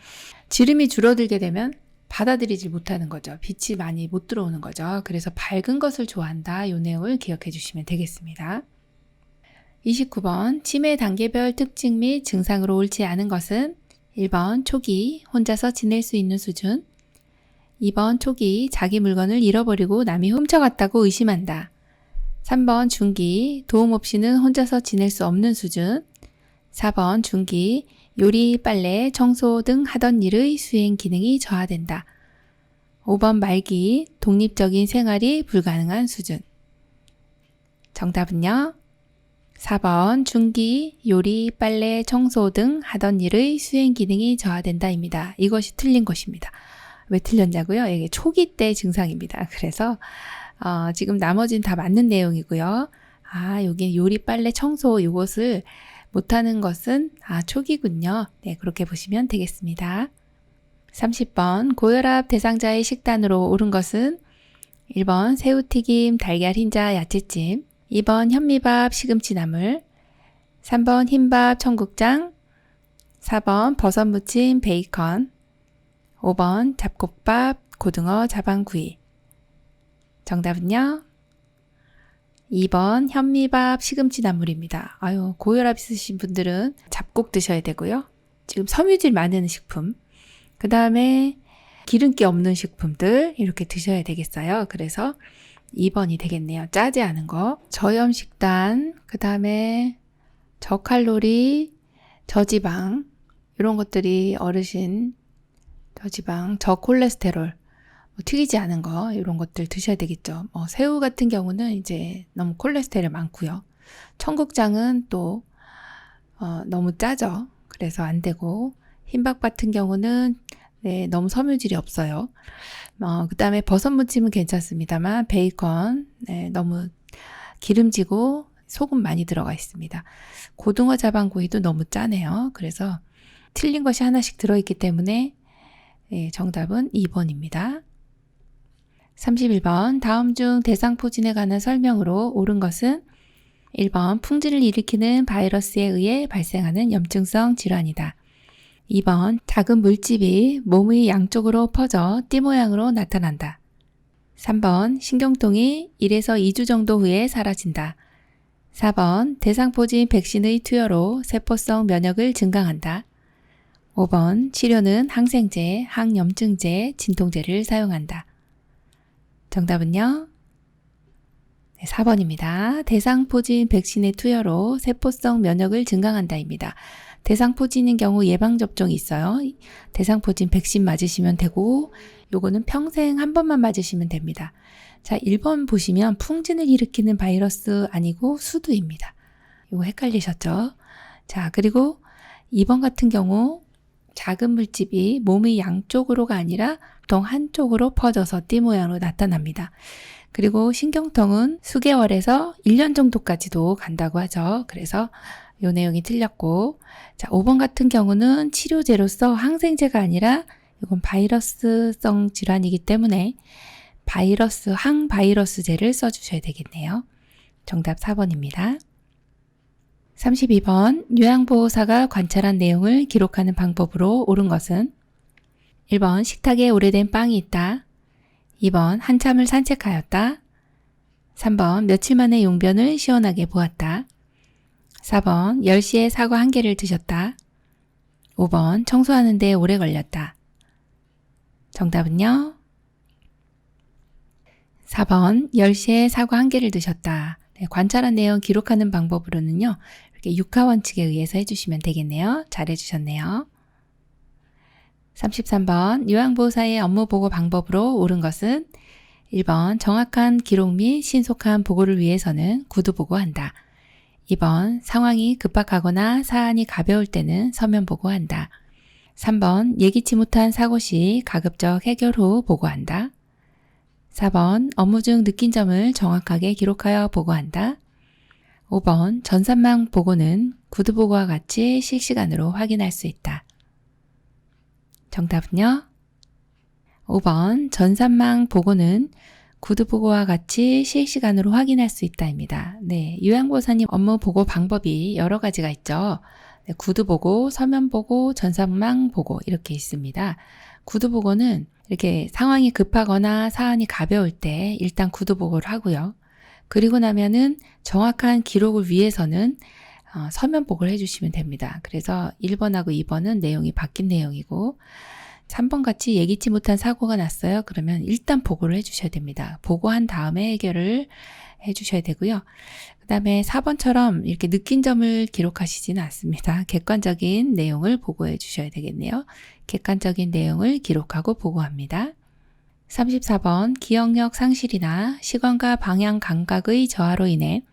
지름이 줄어들게 되면 받아들이지 못하는 거죠. 빛이 많이 못 들어오는 거죠. 그래서 밝은 것을 좋아한다. 이 내용을 기억해 주시면 되겠습니다. 29번 치매 단계별 특징 및 증상으로 옳지 않은 것은 1번 초기 혼자서 지낼 수 있는 수준, 2번 초기 자기 물건을 잃어버리고 남이 훔쳐갔다고 의심한다, 3번 중기 도움 없이는 혼자서 지낼 수 없는 수준, 4번 중기 요리, 빨래, 청소 등 하던 일의 수행 기능이 저하된다. 5번 말기 독립적인 생활이 불가능한 수준. 정답은요. 4번 중기 요리, 빨래, 청소 등 하던 일의 수행 기능이 저하된다입니다. 이것이 틀린 것입니다. 왜 틀렸냐고요? 이게 초기 때 증상입니다. 그래서 지금 나머지는 다 맞는 내용이고요. 여기 요리, 빨래, 청소 이것을 못하는 것은 초기군요. 네, 그렇게 보시면 되겠습니다. 30번 고혈압 대상자의 식단으로 옳은 것은 1번 새우튀김, 달걀 흰자, 야채찜, 2번 현미밥, 시금치 나물, 3번 흰밥, 청국장, 4번 버섯무침, 베이컨, 5번 잡곡밥, 고등어, 자반구이. 정답은요? 2번 현미밥, 시금치 나물입니다. 고혈압 있으신 분들은 잡곡 드셔야 되고요. 지금 섬유질 많은 식품, 그 다음에 기름기 없는 식품들 이렇게 드셔야 되겠어요. 그래서 2번이 되겠네요. 짜지 않은 거. 저염 식단, 그 다음에 저칼로리, 저지방 이런 것들이 어르신 저지방, 저콜레스테롤 튀기지 않은 거 이런 것들 드셔야 되겠죠. 새우 같은 경우는 이제 너무 콜레스테롤 많고요. 청국장은 또 너무 짜죠. 그래서 안 되고 흰밥 같은 경우는 너무 섬유질이 없어요. 그 다음에 버섯무침은 괜찮습니다만 베이컨 너무 기름지고 소금 많이 들어가 있습니다. 고등어 자반구이도 너무 짜네요. 그래서 틀린 것이 하나씩 들어있기 때문에 정답은 2번입니다. 31번 다음 중 대상포진에 관한 설명으로 옳은 것은 1번 풍진을 일으키는 바이러스에 의해 발생하는 염증성 질환이다. 2번 작은 물집이 몸의 양쪽으로 퍼져 띠 모양으로 나타난다. 3번 신경통이 1에서 2주 정도 후에 사라진다. 4번 대상포진 백신의 투여로 세포성 면역을 증강한다. 5번 치료는 항생제, 항염증제, 진통제를 사용한다. 정답은요? 4번입니다. 대상포진 백신의 투여로 세포성 면역을 증강한다입니다. 대상포진인 경우 예방접종이 있어요. 대상포진 백신 맞으시면 되고 요거는 평생 한 번만 맞으시면 됩니다. 자, 1번 보시면 풍진을 일으키는 바이러스 아니고 수두입니다. 이거 헷갈리셨죠? 자, 그리고 2번 같은 경우 작은 물집이 몸의 양쪽으로가 아니라 보통 한쪽으로 퍼져서 띠 모양으로 나타납니다. 그리고 신경통은 수개월에서 1년 정도까지도 간다고 하죠. 그래서 이 내용이 틀렸고, 자, 5번 같은 경우는 치료제로서 항생제가 아니라 이건 바이러스성 질환이기 때문에 항바이러스제를 써주셔야 되겠네요. 정답 4번입니다. 32번 요양보호사가 관찰한 내용을 기록하는 방법으로 옳은 것은 1번 식탁에 오래된 빵이 있다. 2번 한참을 산책하였다. 3번 며칠 만에 용변을 시원하게 보았다. 4번 10시에 사과 1개를 드셨다. 5번 청소하는 데 오래 걸렸다. 정답은요? 4번 10시에 사과 1개를 드셨다. 관찰한 내용 기록하는 방법으로는요. 이렇게 육하원칙에 의해서 해주시면 되겠네요. 잘 해주셨네요. 33번 요양보호사의 업무 보고 방법으로 옳은 것은 1번 정확한 기록 및 신속한 보고를 위해서는 구두 보고한다. 2번 상황이 급박하거나 사안이 가벼울 때는 서면 보고한다. 3번 예기치 못한 사고 시 가급적 해결 후 보고한다. 4번 업무 중 느낀 점을 정확하게 기록하여 보고한다. 5번 전산망 보고는 구두 보고와 같이 실시간으로 확인할 수 있다. 정답은요? 5번 전산망 보고는 구두 보고와 같이 실시간으로 확인할 수 있다입니다. 네, 요양보호사님 업무 보고 방법이 여러 가지가 있죠. 네, 구두 보고, 서면 보고, 전산망 보고 이렇게 있습니다. 구두 보고는 이렇게 상황이 급하거나 사안이 가벼울 때 일단 구두 보고를 하고요. 그리고 나면은 정확한 기록을 위해서는 서면 보고를 해주시면 됩니다. 그래서 1번하고 2번은 내용이 바뀐 내용이고 3번 같이 예기치 못한 사고가 났어요. 그러면 일단 보고를 해주셔야 됩니다. 보고한 다음에 해결을 해주셔야 되고요. 그 다음에 4번처럼 이렇게 느낀 점을 기록하시지는 않습니다. 객관적인 내용을 보고해 주셔야 되겠네요. 객관적인 내용을 기록하고 보고합니다. 34번 기억력 상실이나 시간과 방향 감각의 저하로 인해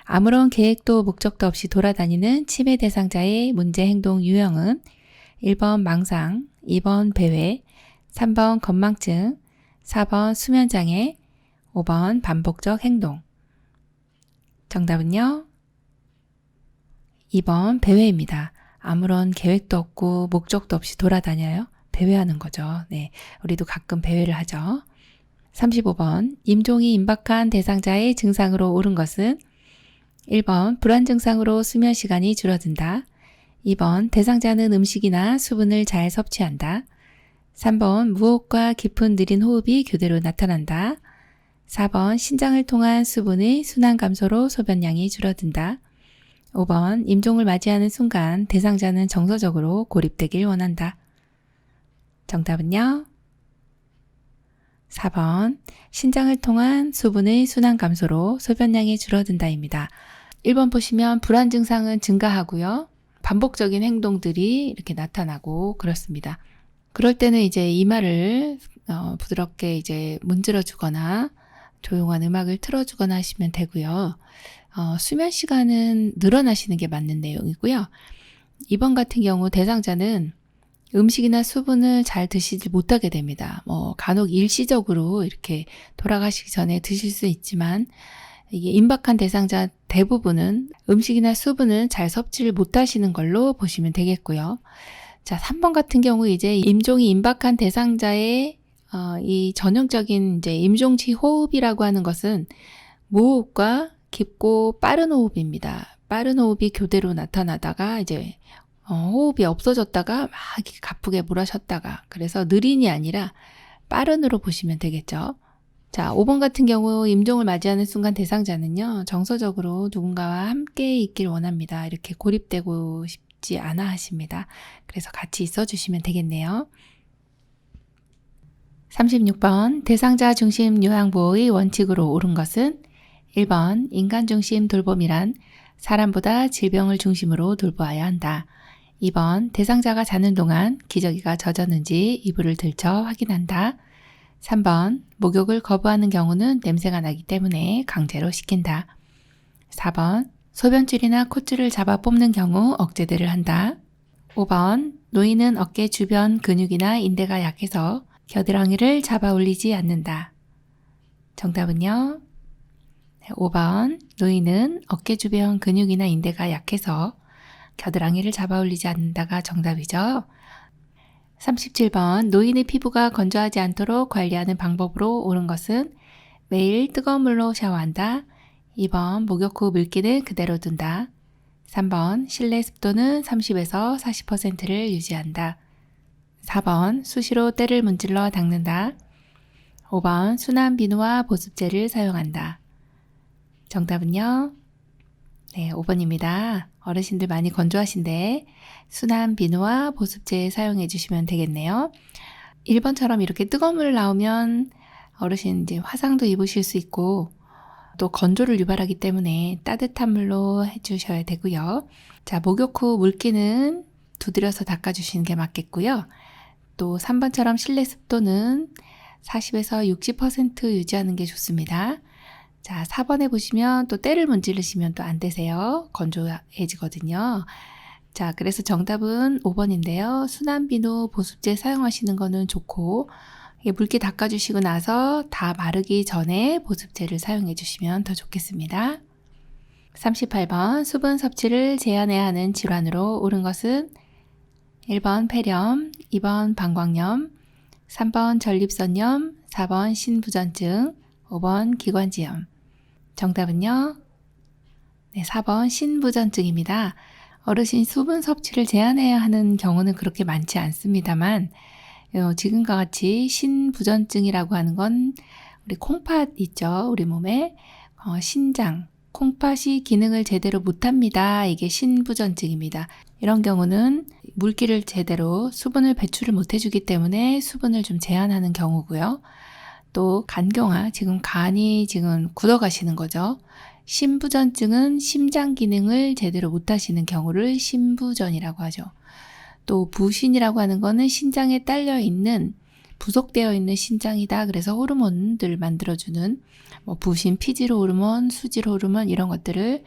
아무런 계획도 목적도 없이 돌아다니는 치매 대상자의 문제 행동 유형은 1번 망상, 2번 배회, 3번 건망증, 4번 수면장애, 5번 반복적 행동. 정답은요? 2번 배회입니다. 아무런 계획도 없고 목적도 없이 돌아다녀요. 배회하는 거죠. 네, 우리도 가끔 배회를 하죠. 35번 임종이 임박한 대상자의 증상으로 옳은 것은 1번 불안 증상으로 수면 시간이 줄어든다. 2번 대상자는 음식이나 수분을 잘 섭취한다. 3번 무호흡과 깊은 느린 호흡이 교대로 나타난다. 4번 신장을 통한 수분의 순환 감소로 소변량이 줄어든다. 5번 임종을 맞이하는 순간 대상자는 정서적으로 고립되길 원한다. 정답은요? 4번 신장을 통한 수분의 순환 감소로 소변량이 줄어든다입니다. 1번 보시면 불안 증상은 증가하고요. 반복적인 행동들이 이렇게 나타나고 그렇습니다. 그럴 때는 이제 이마를 부드럽게 이제 문질러 주거나 조용한 음악을 틀어주거나 하시면 되고요. 수면 시간은 늘어나시는 게 맞는 내용이고요. 2번 같은 경우 대상자는 음식이나 수분을 잘 드시지 못하게 됩니다. 간혹 일시적으로 이렇게 돌아가시기 전에 드실 수 있지만 이게 임박한 대상자 대부분은 음식이나 수분을 잘 섭취를 못하시는 걸로 보시면 되겠고요. 자, 3번 같은 경우 이제 임종이 임박한 대상자의 이 전형적인 이제 임종치 호흡이라고 하는 것은 무호흡과 깊고 빠른 호흡입니다. 빠른 호흡이 교대로 나타나다가 이제 호흡이 없어졌다가 막 가쁘게 몰아쉬었다가 그래서 느린이 아니라 빠른으로 보시면 되겠죠. 자, 5번 같은 경우 임종을 맞이하는 순간 대상자는요. 정서적으로 누군가와 함께 있길 원합니다. 이렇게 고립되고 싶지 않아 하십니다. 그래서 같이 있어 주시면 되겠네요. 36번 대상자 중심 요양보호의 원칙으로 옳은 것은 1번 인간 중심 돌봄이란 사람보다 질병을 중심으로 돌보아야 한다. 2번 대상자가 자는 동안 기저귀가 젖었는지 이불을 들쳐 확인한다. 3번 목욕을 거부하는 경우는 냄새가 나기 때문에 강제로 시킨다. 4번 소변줄이나 콧줄을 잡아 뽑는 경우 억제들을 한다. 5번 노인은 어깨 주변 근육이나 인대가 약해서 겨드랑이를 잡아 올리지 않는다. 정답은요? 5번 노인은 어깨 주변 근육이나 인대가 약해서 겨드랑이를 잡아 올리지 않는다가 정답이죠. 37번 노인의 피부가 건조하지 않도록 관리하는 방법으로 옳은 것은 매일 뜨거운 물로 샤워한다. 2번 목욕 후 물기는 그대로 둔다. 3번 실내 습도는 30에서 40%를 유지한다. 4번 수시로 때를 문질러 닦는다. 5번 순한 비누와 보습제를 사용한다. 정답은요? 네, 5번입니다. 어르신들 많이 건조하신데 순한 비누와 보습제 사용해 주시면 되겠네요. 1번처럼 이렇게 뜨거운 물 나오면 어르신 이제 화상도 입으실 수 있고 또 건조를 유발하기 때문에 따뜻한 물로 해주셔야 되고요. 자, 목욕 후 물기는 두드려서 닦아주시는 게 맞겠고요. 또 3번처럼 실내 습도는 40에서 60% 유지하는 게 좋습니다. 자, 4번에 보시면 또 때를 문지르시면 또 안 되세요. 건조해지거든요. 자, 그래서 정답은 5번인데요. 순환비누 보습제 사용하시는 거는 좋고, 물기 닦아주시고 나서 다 마르기 전에 보습제를 사용해 주시면 더 좋겠습니다. 38번 수분 섭취를 제한해야 하는 질환으로 옳은 것은 1번 폐렴, 2번 방광염, 3번 전립선염, 4번 신부전증, 5번 기관지염. 정답은요? 네, 4번 신부전증입니다. 어르신 수분 섭취를 제한해야 하는 경우는 그렇게 많지 않습니다만 지금과 같이 신부전증이라고 하는 건 우리 콩팥 있죠? 우리 몸에 신장, 콩팥이 기능을 제대로 못합니다. 이게 신부전증입니다. 이런 경우는 물기를 제대로 수분을 배출을 못 해주기 때문에 수분을 좀 제한하는 경우고요. 또 간경화, 지금 간이 지금 굳어가시는 거죠. 신부전증은 심장 기능을 제대로 못 하시는 경우를 신부전이라고 하죠. 또 부신이라고 하는 거는 신장에 딸려 있는 부속되어 있는 신장이다. 그래서 호르몬들 만들어주는 부신, 피질 호르몬, 수질 호르몬 이런 것들을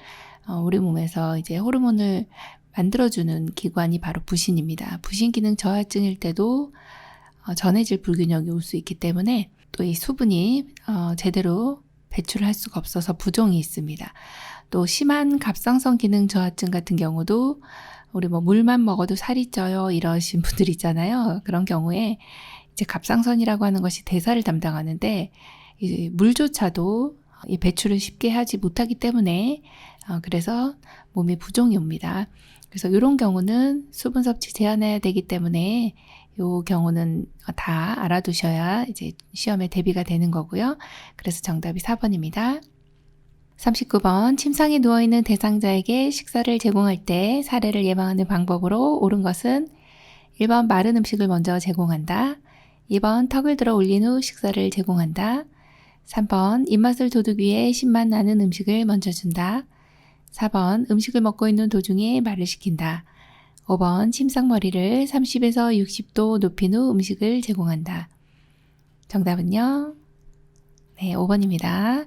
우리 몸에서 이제 호르몬을 만들어주는 기관이 바로 부신입니다. 부신 기능 저하증일 때도 전해질 불균형이 올 수 있기 때문에 또 이 수분이 제대로 배출을 할 수가 없어서 부종이 있습니다. 또 심한 갑상선 기능 저하증 같은 경우도 우리 물만 먹어도 살이 쪄요 이러신 분들 있잖아요. 그런 경우에 이제 갑상선이라고 하는 것이 대사를 담당하는데 이 물조차도 이 배출을 쉽게 하지 못하기 때문에 그래서 몸에 부종이 옵니다. 그래서 이런 경우는 수분 섭취 제한해야 되기 때문에 이 경우는 다 알아두셔야 이제 시험에 대비가 되는 거고요. 그래서 정답이 4번입니다. 39번 침상에 누워있는 대상자에게 식사를 제공할 때 사례를 예방하는 방법으로 옳은 것은 1번 마른 음식을 먼저 제공한다. 2번 턱을 들어 올린 후 식사를 제공한다. 3번 입맛을 돋우기 위해 신맛 나는 음식을 먼저 준다. 4번 음식을 먹고 있는 도중에 말을 시킨다. 5번 침상머리를 30에서 60도 높인 후 음식을 제공한다. 정답은요? 네, 5번입니다.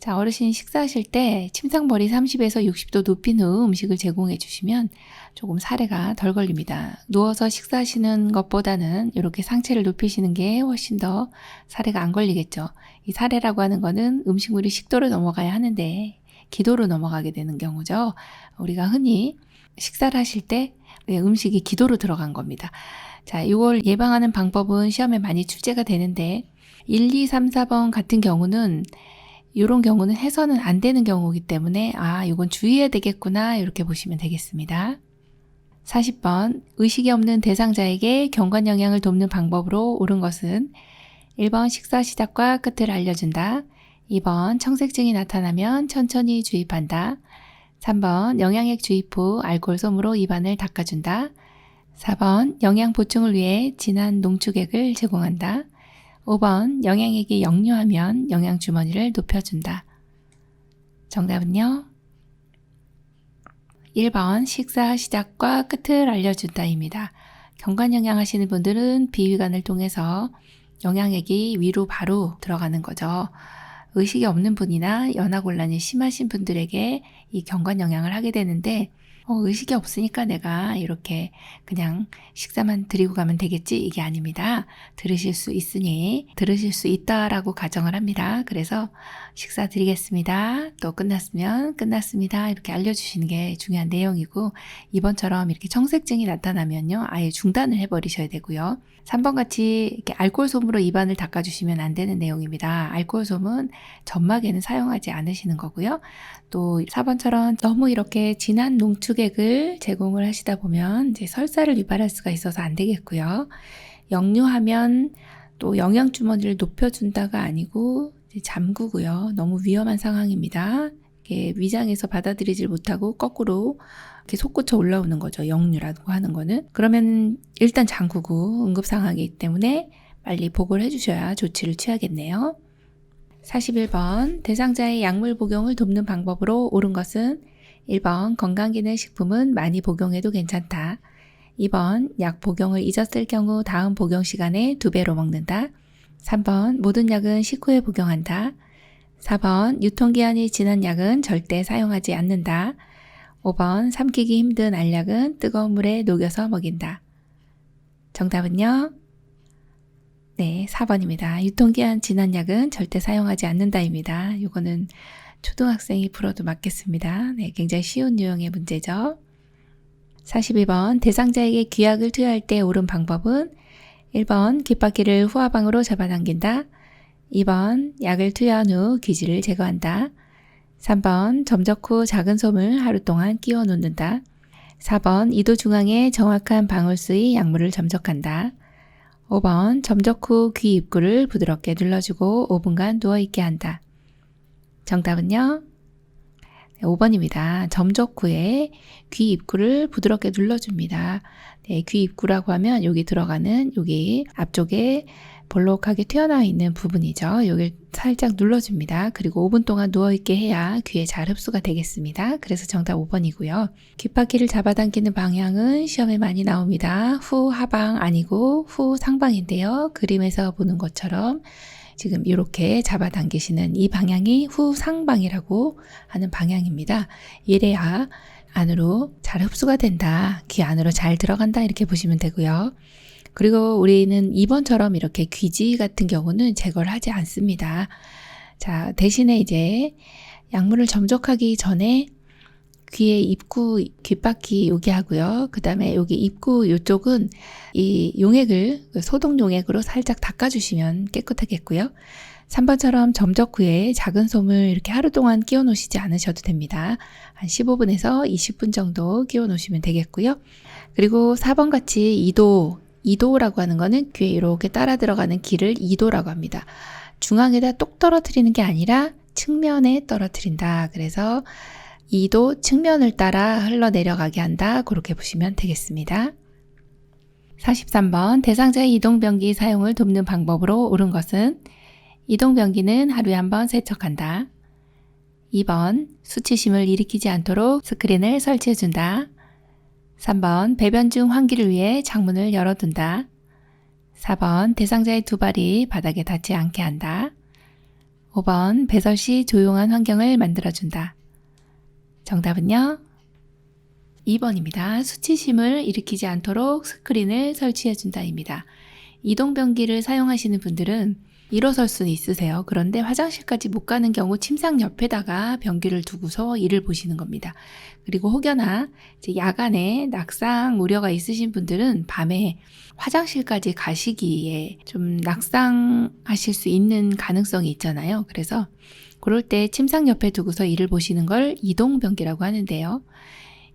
자, 어르신 식사하실 때 침상머리 30에서 60도 높인 후 음식을 제공해 주시면 조금 사례가 덜 걸립니다. 누워서 식사하시는 것보다는 이렇게 상체를 높이시는 게 훨씬 더 사례가 안 걸리겠죠. 이 사례라고 하는 거는 음식물이 식도로 넘어가야 하는데 기도로 넘어가게 되는 경우죠. 우리가 흔히 식사를 하실 때 음식이 기도로 들어간 겁니다. 자, 이걸 예방하는 방법은 시험에 많이 출제가 되는데 1, 2, 3, 4번 같은 경우는 이런 경우는 해서는 안 되는 경우이기 때문에 이건 주의해야 되겠구나 이렇게 보시면 되겠습니다. 40번 의식이 없는 대상자에게 경관 영양을 돕는 방법으로 옳은 것은 1번 식사 시작과 끝을 알려준다. 2번 청색증이 나타나면 천천히 주입한다. 3번 영양액 주입 후 알코올 솜으로 입안을 닦아준다. 4번 영양 보충을 위해 진한 농축액을 제공한다. 5번 영양액이 역류하면 영양주머니를 높여준다. 정답은요? 1번 식사 시작과 끝을 알려준다입니다. 경관영양 하시는 분들은 비위관을 통해서 영양액이 위로 바로 들어가는 거죠. 의식이 없는 분이나 연하곤란이 심하신 분들에게 이 경관영양을 하게 되는데 의식이 없으니까 내가 이렇게 그냥 식사만 드리고 가면 되겠지 이게 아닙니다. 들으실 수 있으니 들으실 수 있다라고 가정을 합니다. 그래서 식사 드리겠습니다. 또 끝났으면 끝났습니다. 이렇게 알려주시는 게 중요한 내용이고 2번처럼 이렇게 청색증이 나타나면요 아예 중단을 해버리셔야 되고요. 3번 같이 이렇게 알코올 솜으로 입안을 닦아주시면 안 되는 내용입니다. 알코올 솜은 점막에는 사용하지 않으시는 거고요. 또 4번처럼 너무 이렇게 진한 농축액을 제공을 하시다 보면 이제 설사를 유발할 수가 있어서 안 되겠고요. 역류하면 또 영양주머니를 높여준다가 아니고 이제 잠그고요. 너무 위험한 상황입니다. 이렇게 위장에서 받아들이질 못하고 거꾸로 이렇게 솟구쳐 올라오는 거죠. 역류라고 하는 거는. 그러면 일단 잠그고 응급 상황이기 때문에 빨리 보고를 해주셔야 조치를 취하겠네요. 41번 대상자의 약물 복용을 돕는 방법으로 옳은 것은 1번 건강기능식품은 많이 복용해도 괜찮다. 2번 약 복용을 잊었을 경우 다음 복용 시간에 2배로 먹는다. 3번 모든 약은 식후에 복용한다. 4번 유통기한이 지난 약은 절대 사용하지 않는다. 5번 삼키기 힘든 알약은 뜨거운 물에 녹여서 먹인다. 정답은요? 네, 4번입니다. 유통기한 지난 약은 절대 사용하지 않는다입니다. 이거는 초등학생이 풀어도 맞겠습니다. 네, 굉장히 쉬운 유형의 문제죠. 42번 대상자에게 귀약을 투여할 때 옳은 방법은 1번 귓바퀴를 후하방으로 잡아당긴다. 2번 약을 투여한 후 귀지를 제거한다. 3번 점적 후 작은 솜을 하루 동안 끼워 놓는다. 4번 이도 중앙에 정확한 방울수의 약물을 점적한다. 5번 점적 후 귀 입구를 부드럽게 눌러주고 5분간 누워있게 한다. 정답은요? 5번입니다. 점적 후에 귀 입구를 부드럽게 눌러줍니다. 네, 귀 입구라고 하면 여기 들어가는 여기 앞쪽에 볼록하게 튀어나와 있는 부분이죠. 여기 살짝 눌러줍니다. 그리고 5분 동안 누워있게 해야 귀에 잘 흡수가 되겠습니다. 그래서 정답 5번이고요. 귓바퀴를 잡아당기는 방향은 시험에 많이 나옵니다. 후 하방 아니고 후 상방인데요. 그림에서 보는 것처럼 지금 이렇게 잡아당기시는 이 방향이 후 상방이라고 하는 방향입니다. 이래야 안으로 잘 흡수가 된다. 귀 안으로 잘 들어간다. 이렇게 보시면 되고요. 그리고 우리는 2번처럼 이렇게 귀지 같은 경우는 제거를 하지 않습니다. 자, 대신에 이제 약물을 점적하기 전에 귀의 입구, 귓바퀴 여기 하고요. 그 다음에 여기 입구 이쪽은 이 용액을 소독 용액으로 살짝 닦아주시면 깨끗하겠고요. 3번처럼 점적 후에 작은 솜을 이렇게 하루 동안 끼워 놓으시지 않으셔도 됩니다. 한 15분에서 20분 정도 끼워 놓으시면 되겠고요. 그리고 4번 같이 이도라고 하는 거는 귀에 이렇게 따라 들어가는 길을 이도라고 합니다. 중앙에다 똑 떨어뜨리는 게 아니라 측면에 떨어뜨린다. 그래서 이도 측면을 따라 흘러내려가게 한다. 그렇게 보시면 되겠습니다. 43번 대상자의 이동변기 사용을 돕는 방법으로 옳은 것은 이동변기는 하루에 한 번 세척한다. 2번 수치심을 일으키지 않도록 스크린을 설치해준다. 3번 배변 중 환기를 위해 창문을 열어둔다. 4번 대상자의 두 발이 바닥에 닿지 않게 한다. 5번 배설 시 조용한 환경을 만들어준다. 정답은요? 2번입니다. 수치심을 일으키지 않도록 스크린을 설치해준다입니다. 이동변기를 사용하시는 분들은 일어설 수는 있으세요. 그런데 화장실까지 못 가는 경우 침상 옆에다가 변기를 두고서 일을 보시는 겁니다. 그리고 혹여나 이제 야간에 낙상 우려가 있으신 분들은 밤에 화장실까지 가시기에 좀 낙상하실 수 있는 가능성이 있잖아요. 그래서 그럴 때 침상 옆에 두고서 일을 보시는 걸 이동변기라고 하는데요.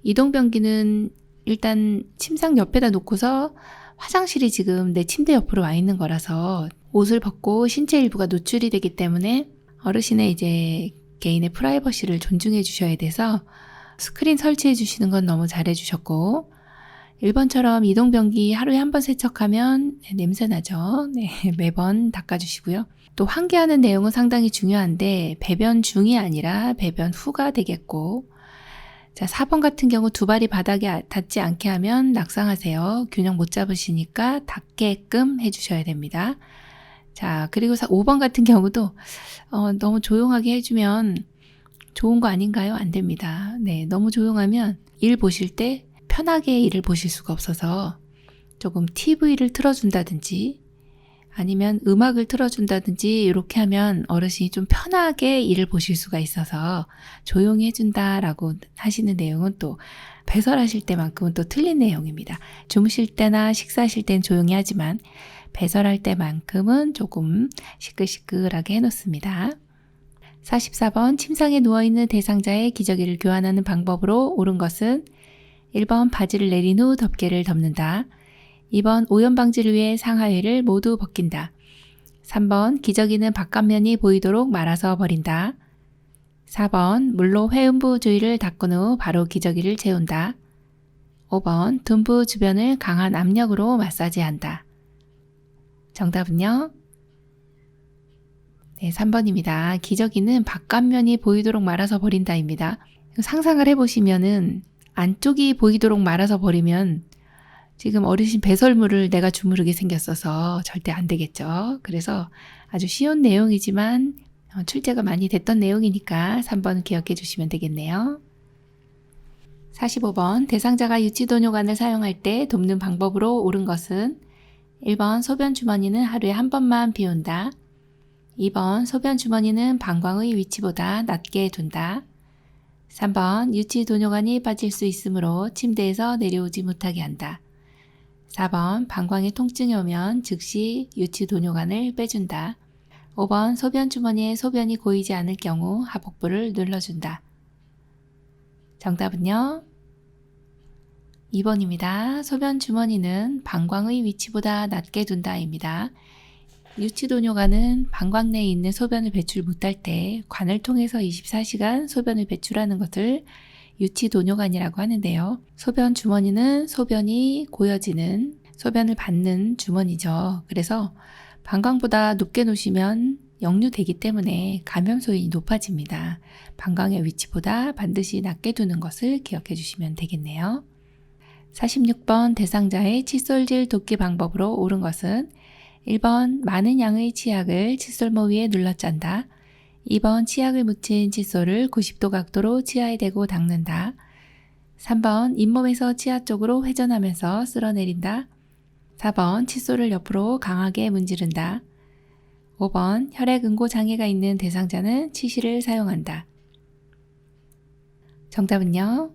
이동변기는 일단 침상 옆에다 놓고서 화장실이 지금 내 침대 옆으로 와 있는 거라서 옷을 벗고 신체 일부가 노출이 되기 때문에 어르신의 이제 개인의 프라이버시를 존중해 주셔야 돼서 스크린 설치해 주시는 건 너무 잘해 주셨고 1번처럼 이동변기 하루에 한 번 세척하면 냄새 나죠. 네, 매번 닦아주시고요. 또 환기하는 내용은 상당히 중요한데 배변 중이 아니라 배변 후가 되겠고 자, 4번 같은 경우 두 발이 바닥에 닿지 않게 하면 낙상하세요. 균형 못 잡으시니까 닿게끔 해주셔야 됩니다. 자, 그리고 5번 같은 경우도 너무 조용하게 해주면 좋은 거 아닌가요? 안 됩니다. 네, 너무 조용하면 일 보실 때 편하게 일을 보실 수가 없어서 조금 TV를 틀어준다든지 아니면 음악을 틀어준다든지 이렇게 하면 어르신이 좀 편하게 일을 보실 수가 있어서 조용히 해준다라고 하시는 내용은 또 배설하실 때만큼은 또 틀린 내용입니다. 주무실 때나 식사하실 땐 조용히 하지만 배설할 때만큼은 조금 시끌시끌하게 해놓습니다. 44번 침상에 누워있는 대상자의 기저귀를 교환하는 방법으로 옳은 것은 1번 바지를 내린 후 덮개를 덮는다. 2번 오염 방지를 위해 상하의를 모두 벗긴다. 3번 기저귀는 바깥면이 보이도록 말아서 버린다. 4번 물로 회음부 주위를 닦은 후 바로 기저귀를 재운다. 5번 둔부 주변을 강한 압력으로 마사지한다. 정답은요? 네, 3번입니다. 기저귀는 바깥면이 보이도록 말아서 버린다입니다. 상상을 해보시면은 안쪽이 보이도록 말아서 버리면 지금 어르신 배설물을 내가 주무르게 생겼어서 절대 안 되겠죠. 그래서 아주 쉬운 내용이지만 출제가 많이 됐던 내용이니까 3번 기억해 주시면 되겠네요. 45번 대상자가 유치도뇨관을 사용할 때 돕는 방법으로 옳은 것은 1번 소변 주머니는 하루에 한 번만 비운다. 2번 소변 주머니는 방광의 위치보다 낮게 둔다. 3번 유치도뇨관이 빠질 수 있으므로 침대에서 내려오지 못하게 한다. 4번 방광에 통증이 오면 즉시 유치도뇨관을 빼준다. 5번 소변 주머니에 소변이 고이지 않을 경우 하복부를 눌러준다. 정답은요? 2번입니다. 소변 주머니는 방광의 위치보다 낮게 둔다입니다. 유치도뇨관은 방광 내에 있는 소변을 배출 못할 때 관을 통해서 24시간 소변을 배출하는 것을 유치도뇨관이라고 하는데요. 소변 주머니는 소변이 고여지는, 소변을 받는 주머니죠. 그래서 방광보다 높게 놓으시면 역류되기 때문에 감염소인이 높아집니다. 방광의 위치보다 반드시 낮게 두는 것을 기억해 주시면 되겠네요. 46번 대상자의 칫솔질 돕기 방법으로 옳은 것은 1번 많은 양의 치약을 칫솔모 위에 눌러 짠다. 2번 치약을 묻힌 칫솔을 90도 각도로 치아에 대고 닦는다. 3번 잇몸에서 치아 쪽으로 회전하면서 쓸어내린다. 4번 칫솔을 옆으로 강하게 문지른다. 5번 혈액 응고 장애가 있는 대상자는 치실을 사용한다. 정답은요?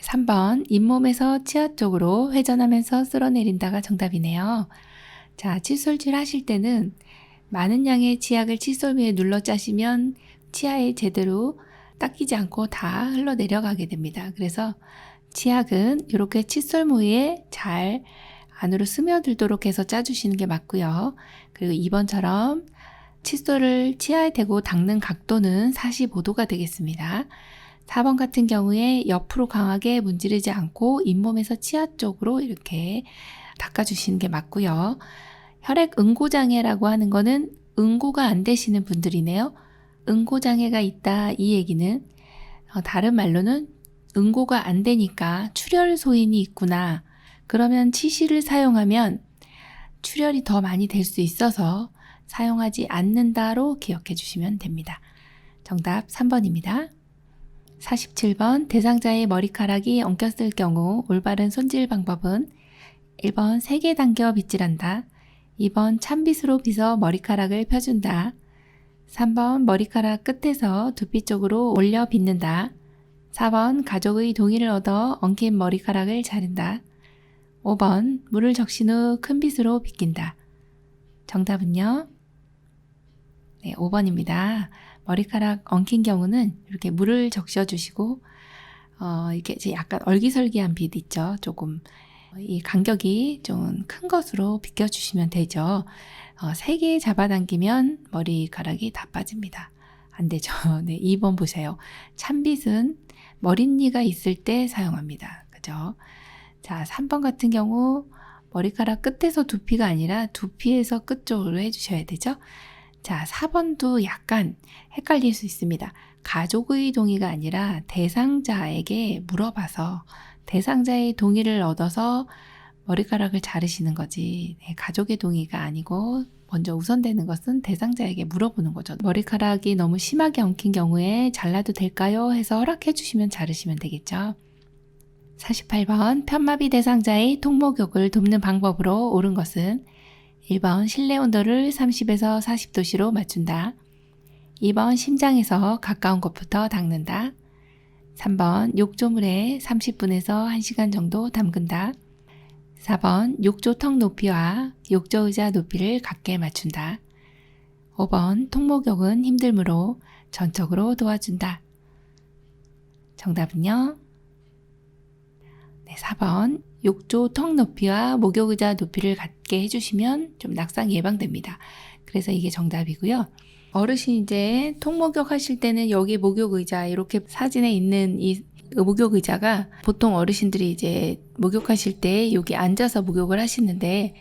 3번 잇몸에서 치아 쪽으로 회전하면서 쓸어내린다가 정답이네요. 자, 칫솔질 하실 때는 많은 양의 치약을 칫솔 위에 눌러 짜시면 치아에 제대로 닦이지 않고 다 흘러내려가게 됩니다. 그래서 치약은 이렇게 칫솔 위에 잘 안으로 스며들도록 해서 짜주시는 게 맞고요. 그리고 2번처럼 칫솔을 치아에 대고 닦는 각도는 45도가 되겠습니다. 4번 같은 경우에 옆으로 강하게 문지르지 않고 잇몸에서 치아 쪽으로 이렇게 닦아주시는 게 맞고요. 혈액 응고장애라고 하는 거는 응고가 안 되시는 분들이네요. 응고장애가 있다 이 얘기는 다른 말로는 응고가 안 되니까 출혈 소인이 있구나. 그러면 치실을 사용하면 출혈이 더 많이 될 수 있어서 사용하지 않는다로 기억해 주시면 됩니다. 정답 3번입니다. 47번 대상자의 머리카락이 엉켰을 경우 올바른 손질 방법은 1번 세게 당겨 빗질한다. 2번 찬빗으로 빗어 머리카락을 펴준다. 3번 머리카락 끝에서 두피 쪽으로 올려 빗는다. 4번 가족의 동의를 얻어 엉킨 머리카락을 자른다. 5번 물을 적신 후 큰 빗으로 빗긴다. 정답은요? 네, 5번입니다. 머리카락 엉킨 경우는 이렇게 물을 적셔주시고 이렇게 약간 얼기설기한 빗 있죠. 조금 이 간격이 좀 큰 것으로 빗겨주시면 되죠. 세게 잡아당기면 머리카락이 다 빠집니다. 안 되죠. 네, 2번 보세요. 찬빗은 머릿니가 있을 때 사용합니다. 그죠? 자, 3번 같은 경우 머리카락 끝에서 두피가 아니라 두피에서 끝 쪽으로 해주셔야 되죠. 자, 4번도 약간 헷갈릴 수 있습니다. 가족의 동의가 아니라 대상자에게 물어봐서 대상자의 동의를 얻어서 머리카락을 자르시는 거지. 네, 가족의 동의가 아니고 먼저 우선되는 것은 대상자에게 물어보는 거죠. 머리카락이 너무 심하게 엉킨 경우에 잘라도 될까요? 해서 허락해 주시면 자르시면 되겠죠. 48번 편마비 대상자의 통목욕을 돕는 방법으로 옳은 것은 1번 실내 온도를 30에서 40도씨로 맞춘다. 2번 심장에서 가까운 곳부터 닦는다. 3번 욕조물에 30분에서 1시간 정도 담근다. 4번 욕조 턱 높이와 욕조 의자 높이를 같게 맞춘다. 5번 통목욕은 힘들므로 전적으로 도와준다. 정답은요? 네, 4번 욕조 턱 높이와 목욕 의자 높이를 같게 해주시면 좀 낙상 예방됩니다. 그래서 이게 정답이고요. 어르신 이제 통목욕 하실 때는 여기 목욕 의자 이렇게 사진에 있는 이 목욕 의자가 보통 어르신들이 이제 목욕하실 때 여기 앉아서 목욕을 하시는데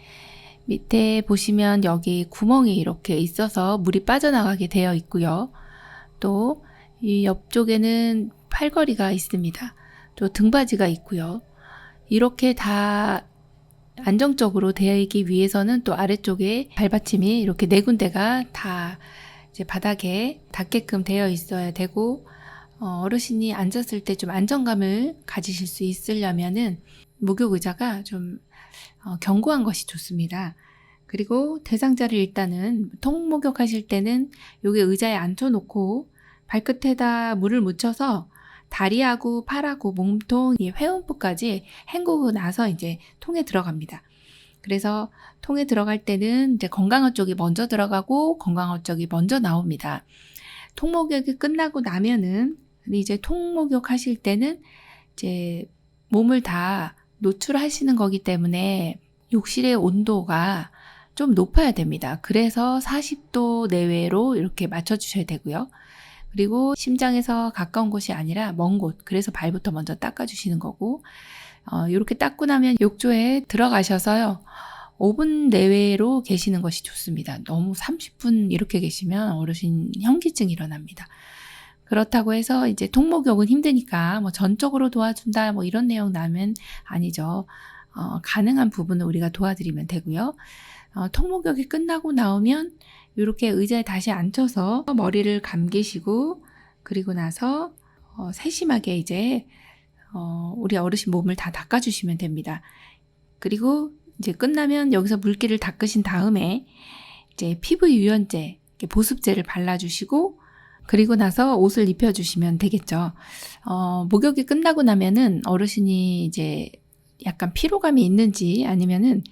밑에 보시면 여기 구멍이 이렇게 있어서 물이 빠져나가게 되어 있고요. 또 이 옆쪽에는 팔걸이가 있습니다. 또 등받이가 있고요. 이렇게 다 안정적으로 되기 위해서는 또 아래쪽에 발받침이 이렇게 네 군데가 다 이제 바닥에 닿게끔 되어 있어야 되고, 어르신이 앉았을 때 좀 안정감을 가지실 수 있으려면은 목욕 의자가 좀 견고한 것이 좋습니다. 그리고 대상자를 일단은 통목욕 하실 때는 여기 의자에 앉혀놓고 발끝에다 물을 묻혀서 다리하고 팔하고 몸통, 회음부까지 헹구고 나서 이제 통에 들어갑니다. 그래서 통에 들어갈 때는 이제 건강한 쪽이 먼저 들어가고 건강한 쪽이 먼저 나옵니다. 통목욕이 끝나고 나면은 이제 통목욕 하실 때는 이제 몸을 다 노출하시는 거기 때문에 욕실의 온도가 좀 높아야 됩니다. 그래서 40도 내외로 이렇게 맞춰주셔야 되고요. 그리고 심장에서 가까운 곳이 아니라 먼 곳, 그래서 발부터 먼저 닦아주시는 거고, 이렇게 닦고 나면 욕조에 들어가셔서요. 5분 내외로 계시는 것이 좋습니다. 너무 30분 이렇게 계시면 어르신 현기증이 일어납니다. 그렇다고 해서 이제 통목욕은 힘드니까 뭐 전적으로 도와준다 뭐 이런 내용 나면 아니죠. 가능한 부분은 우리가 도와드리면 되고요. 통목욕이 끝나고 나오면 이렇게 의자에 다시 앉혀서 머리를 감기시고, 그리고 나서 세심하게 이제 우리 어르신 몸을 다 닦아주시면 됩니다. 그리고 이제 끝나면 여기서 물기를 닦으신 다음에 이제 피부 유연제, 보습제를 발라주시고, 그리고 나서 옷을 입혀주시면 되겠죠. 목욕이 끝나고 나면은 어르신이 이제 약간 피로감이 있는지 아니면은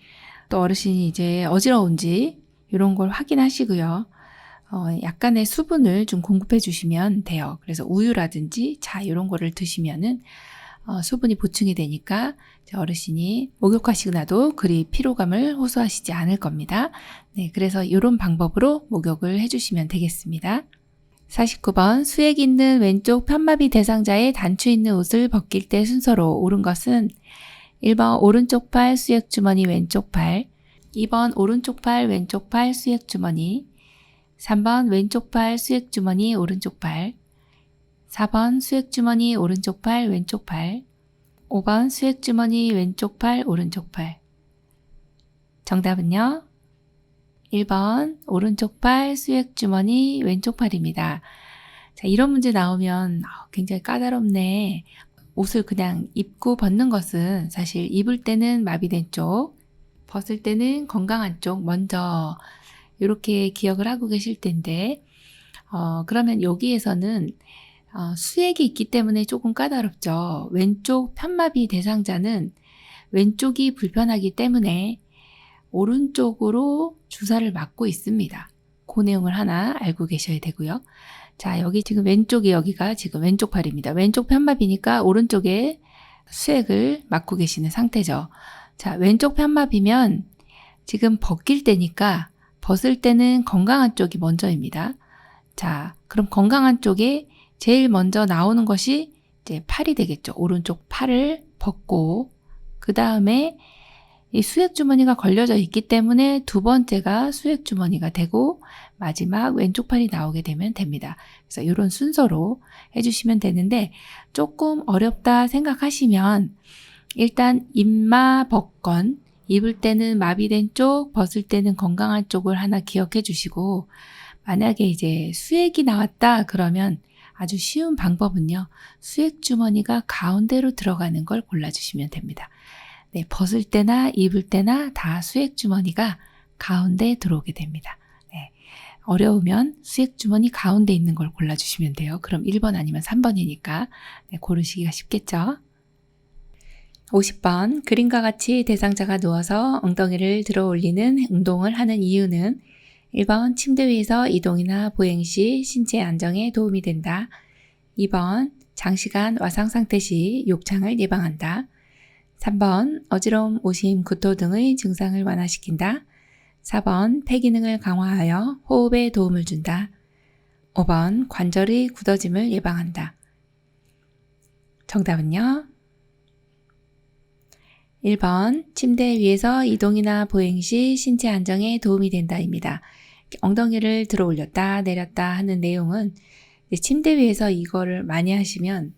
또 어르신이 이제 어지러운지 이런 걸 확인하시고요. 약간의 수분을 좀 공급해 주시면 돼요. 그래서 우유라든지 차 이런 거를 드시면은 수분이 보충이 되니까 어르신이 목욕하시고 나도 그리 피로감을 호소하시지 않을 겁니다. 네, 그래서 이런 방법으로 목욕을 해주시면 되겠습니다. 49번 수액 있는 왼쪽 편마비 대상자의 단추 있는 옷을 벗길 때 순서로 옳은 것은 1번 오른쪽 팔 수액 주머니 왼쪽 팔, 2번 오른쪽 팔 왼쪽 팔 수액 주머니, 3번 왼쪽 팔 수액 주머니 오른쪽 팔, 4번 수액 주머니 오른쪽 팔 왼쪽 팔, 5번 수액 주머니 왼쪽 팔 오른쪽 팔. 정답은요? 1번 오른쪽 팔 수액 주머니 왼쪽 팔입니다. 자, 이런 문제 나오면 굉장히 까다롭네. 옷을 그냥 입고 벗는 것은 사실 입을 때는 마비된 쪽, 벗을 때는 건강한 쪽 먼저 이렇게 기억을 하고 계실 텐데, 그러면 여기에서는 수액이 있기 때문에 조금 까다롭죠. 왼쪽 편마비 대상자는 왼쪽이 불편하기 때문에 오른쪽으로 주사를 맞고 있습니다. 그 내용을 하나 알고 계셔야 되고요. 자, 여기 지금 왼쪽이 여기가 지금 왼쪽 팔입니다. 왼쪽 편마비니까 오른쪽에 수액을 맞고 계시는 상태죠. 자, 왼쪽 편마비면 지금 벗길 때니까 벗을 때는 건강한 쪽이 먼저입니다. 자, 그럼 건강한 쪽에 제일 먼저 나오는 것이 이제 팔이 되겠죠. 오른쪽 팔을 벗고 그 다음에 이 수액 주머니가 걸려져 있기 때문에 두 번째가 수액 주머니가 되고 마지막 왼쪽 팔이 나오게 되면 됩니다. 그래서 이런 순서로 해주시면 되는데 조금 어렵다 생각하시면 일단 입마 벗건, 입을 때는 마비된 쪽, 벗을 때는 건강한 쪽을 하나 기억해 주시고, 만약에 이제 수액이 나왔다 그러면 아주 쉬운 방법은요. 수액 주머니가 가운데로 들어가는 걸 골라주시면 됩니다. 네, 벗을 때나 입을 때나 다 수액 주머니가 가운데에 들어오게 됩니다. 네, 어려우면 수액 주머니 가운데 있는 걸 골라주시면 돼요. 그럼 1번 아니면 3번이니까 네, 고르시기가 쉽겠죠. 50번 그림과 같이 대상자가 누워서 엉덩이를 들어 올리는 운동을 하는 이유는 1번 침대 위에서 이동이나 보행 시 신체 안정에 도움이 된다. 2번 장시간 와상 상태 시 욕창을 예방한다. 3번 어지러움, 오심, 구토 등의 증상을 완화시킨다. 4번 폐 기능을 강화하여 호흡에 도움을 준다. 5번 관절의 굳어짐을 예방한다. 정답은요? 1번 침대 위에서 이동이나 보행 시 신체 안정에 도움이 된다입니다. 엉덩이를 들어 올렸다 내렸다 하는 내용은 침대 위에서 이거를 많이 하시면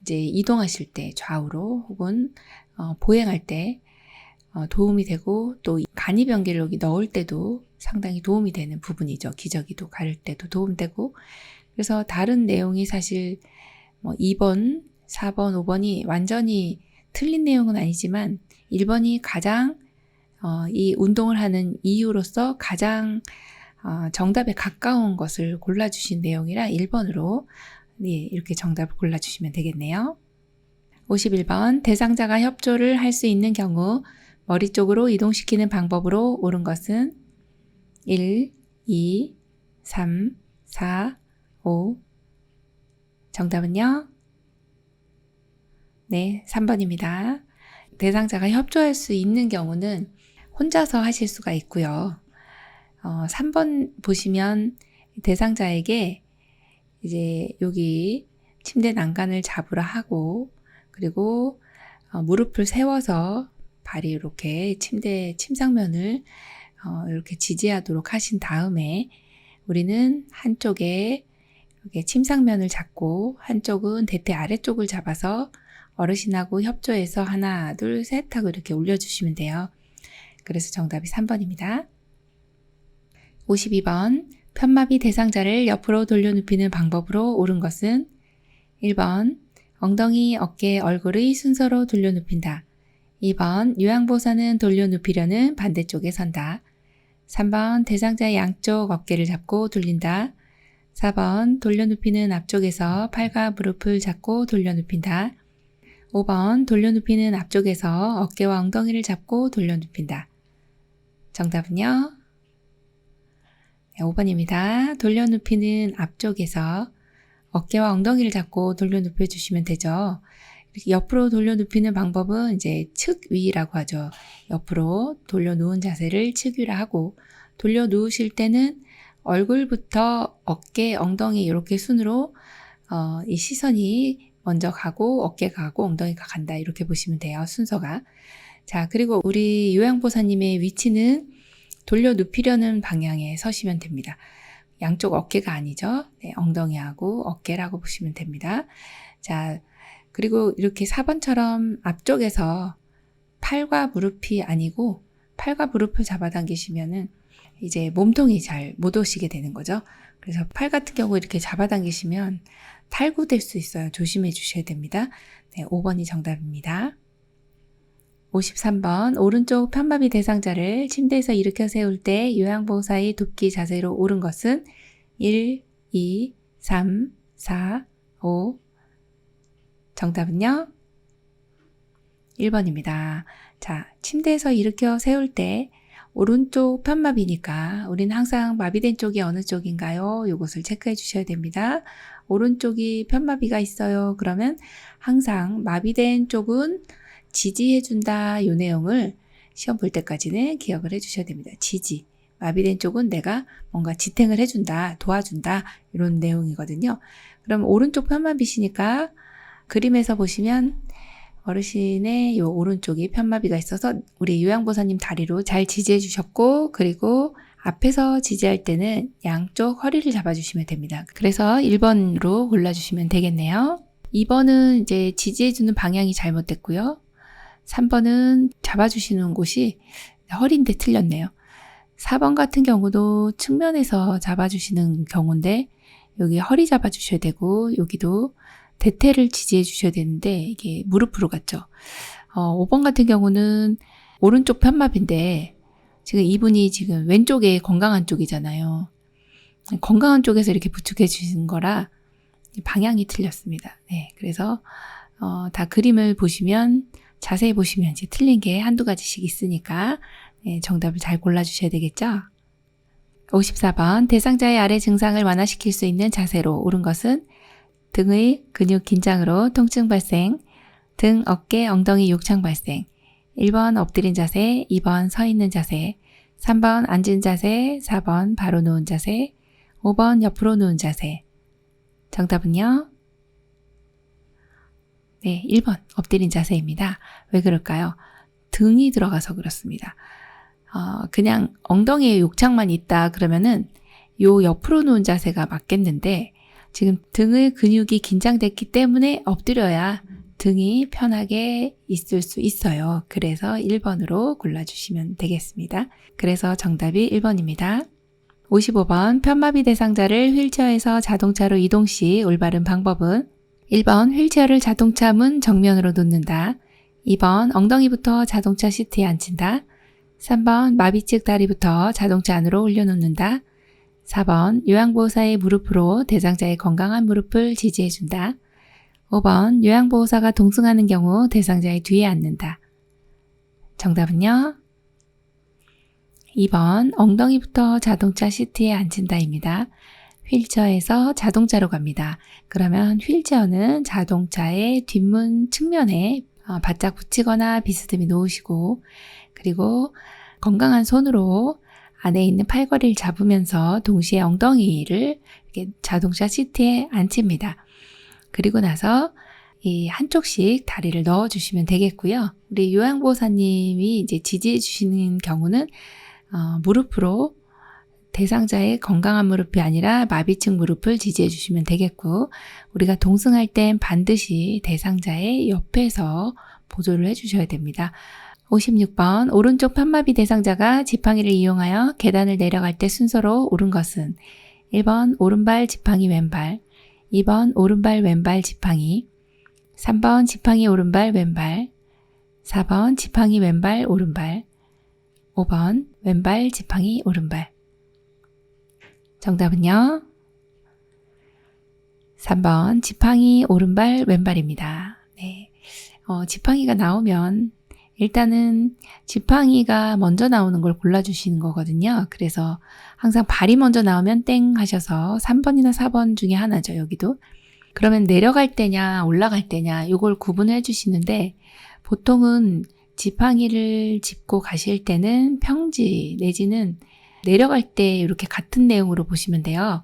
이제 이동하실 때 좌우로 혹은 보행할 때 도움이 되고 또 간이변기를 여기 넣을 때도 상당히 도움이 되는 부분이죠. 기저귀도 가릴 때도 도움되고 그래서 다른 내용이 사실 2번, 4번, 5번이 완전히 틀린 내용은 아니지만 1번이 가장 이 운동을 하는 이유로서 가장 정답에 가까운 것을 골라주신 내용이라 1번으로 이렇게 정답을 골라주시면 되겠네요. 51번 대상자가 협조를 할 수 있는 경우 머리 쪽으로 이동시키는 방법으로 옳은 것은 1, 2, 3, 4, 5 정답은요? 네, 3번입니다. 대상자가 협조할 수 있는 경우는 혼자서 하실 수가 있고요. 3번 보시면 대상자에게 이제 여기 침대 난간을 잡으라 하고 그리고 무릎을 세워서 발이 이렇게 침대 침상면을 이렇게 지지하도록 하신 다음에 우리는 한쪽에 이렇게 침상면을 잡고 한쪽은 대퇴 아래쪽을 잡아서 어르신하고 협조해서 하나, 둘, 셋 하고 이렇게 올려주시면 돼요. 그래서 정답이 3번입니다. 52번 편마비 대상자를 옆으로 돌려눕히는 방법으로 옳은 것은 1번 엉덩이, 어깨, 얼굴의 순서로 돌려눕힌다. 2번 요양보사는 돌려눕히려는 반대쪽에 선다. 3번 대상자의 양쪽 어깨를 잡고 돌린다. 4번 돌려눕히는 앞쪽에서 팔과 무릎을 잡고 돌려눕힌다. 5번 돌려눕히는 앞쪽에서 어깨와 엉덩이를 잡고 돌려눕힌다. 정답은요? 5번입니다. 돌려눕히는 앞쪽에서 어깨와 엉덩이를 잡고 돌려눕혀 주시면 되죠. 이렇게 옆으로 돌려눕히는 방법은 이제 측위라고 하죠. 옆으로 돌려누운 자세를 측위라 하고 돌려 누우실 때는 얼굴부터 어깨, 엉덩이 이렇게 순으로 이 시선이 먼저 가고 어깨가 가고 엉덩이가 간다 이렇게 보시면 돼요. 순서가. 자, 그리고 우리 요양보사님의 위치는 돌려 눕히려는 방향에 서시면 됩니다. 양쪽 어깨가 아니죠. 네, 엉덩이하고 어깨라고 보시면 됩니다. 자, 그리고 이렇게 4번처럼 앞쪽에서 팔과 무릎이 아니고 팔과 무릎을 잡아당기시면은 이제 몸통이 잘 못 오시게 되는 거죠. 그래서 팔 같은 경우 이렇게 잡아당기시면 탈구될 수 있어요. 조심해 주셔야 됩니다. 네, 5번이 정답입니다. 53번 오른쪽 편마비 대상자를 침대에서 일으켜 세울 때 요양보호사의 돕기 자세로 옳은 것은 1, 2, 3, 4, 5 정답은요? 1번입니다. 자, 침대에서 일으켜 세울 때 오른쪽 편마비니까 우리는 항상 마비된 쪽이 어느 쪽인가요? 이것을 체크해 주셔야 됩니다. 오른쪽이 편마비가 있어요. 그러면 항상 마비된 쪽은 지지해준다 이 내용을 시험 볼 때까지는 기억을 해주셔야 됩니다. 지지, 마비된 쪽은 내가 뭔가 지탱을 해준다, 도와준다 이런 내용이거든요. 그럼 오른쪽 편마비시니까 그림에서 보시면 어르신의 요 오른쪽이 편마비가 있어서 우리 요양보사님 다리로 잘 지지해 주셨고 그리고 앞에서 지지할 때는 양쪽 허리를 잡아주시면 됩니다. 그래서 1번으로 골라주시면 되겠네요. 2번은 이제 지지해주는 방향이 잘못됐고요. 3번은 잡아주시는 곳이 허리인데 틀렸네요. 4번 같은 경우도 측면에서 잡아주시는 경우인데 여기 허리 잡아주셔야 되고 여기도 대퇴를 지지해 주셔야 되는데 이게 무릎으로 갔죠. 5번 같은 경우는 오른쪽 편마비인데 지금 이분이 지금 왼쪽에 건강한 쪽이잖아요. 건강한 쪽에서 이렇게 부축해 주신 거라 방향이 틀렸습니다. 네, 그래서 다 그림을 보시면 자세히 보시면 이제 틀린 게 한두 가지씩 있으니까 네, 정답을 잘 골라주셔야 되겠죠. 54번 대상자의 아래 증상을 완화시킬 수 있는 자세로 옳은 것은 등의 근육 긴장으로 통증 발생, 등, 어깨, 엉덩이 욕창 발생. 1번 엎드린 자세, 2번 서 있는 자세, 3번 앉은 자세, 4번 바로 누운 자세, 5번 옆으로 누운 자세. 정답은요? 네, 1번 엎드린 자세입니다. 왜 그럴까요? 등이 들어가서 그렇습니다. 그냥 엉덩이에 욕창만 있다 그러면은 요 옆으로 누운 자세가 맞겠는데 지금 등의 근육이 긴장됐기 때문에 엎드려야 등이 편하게 있을 수 있어요. 그래서 1번으로 골라주시면 되겠습니다. 그래서 정답이 1번입니다. 55번 편마비 대상자를 휠체어에서 자동차로 이동 시 올바른 방법은 1번 휠체어를 자동차 문 정면으로 놓는다. 2번 엉덩이부터 자동차 시트에 앉힌다. 3번 마비측 다리부터 자동차 안으로 올려놓는다. 4번 요양보호사의 무릎으로 대상자의 건강한 무릎을 지지해준다. 5번 요양보호사가 동승하는 경우 대상자의 뒤에 앉는다. 정답은요? 2번 엉덩이부터 자동차 시트에 앉힌다입니다. 휠체어에서 자동차로 갑니다. 그러면 휠체어는 자동차의 뒷문 측면에 바짝 붙이거나 비스듬히 놓으시고 그리고 건강한 손으로 안에 있는 팔걸이를 잡으면서 동시에 엉덩이를 이렇게 자동차 시트에 앉힙니다. 그리고 나서 이 한쪽씩 다리를 넣어주시면 되겠고요. 우리 요양보호사님이 이제 지지해 주시는 경우는 무릎으로 대상자의 건강한 무릎이 아니라 마비층 무릎을 지지해 주시면 되겠고 우리가 동승할 땐 반드시 대상자의 옆에서 보조를 해주셔야 됩니다. 56번 오른쪽 편마비 대상자가 지팡이를 이용하여 계단을 내려갈 때 순서로 옳은 것은 1번 오른발 지팡이 왼발 2번 오른발 왼발 지팡이 3번 지팡이 오른발 왼발 4번 지팡이 왼발 오른발 5번 왼발 지팡이 오른발 정답은요? 3번 지팡이 오른발 왼발입니다. 네. 지팡이가 나오면 일단은 지팡이가 먼저 나오는 걸 골라주시는 거거든요. 그래서 항상 발이 먼저 나오면 땡 하셔서 3번이나 4번 중에 하나죠. 여기도. 그러면 내려갈 때냐 올라갈 때냐 이걸 구분해 주시는데 보통은 지팡이를 짚고 가실 때는 평지 내지는 내려갈 때 이렇게 같은 내용으로 보시면 돼요.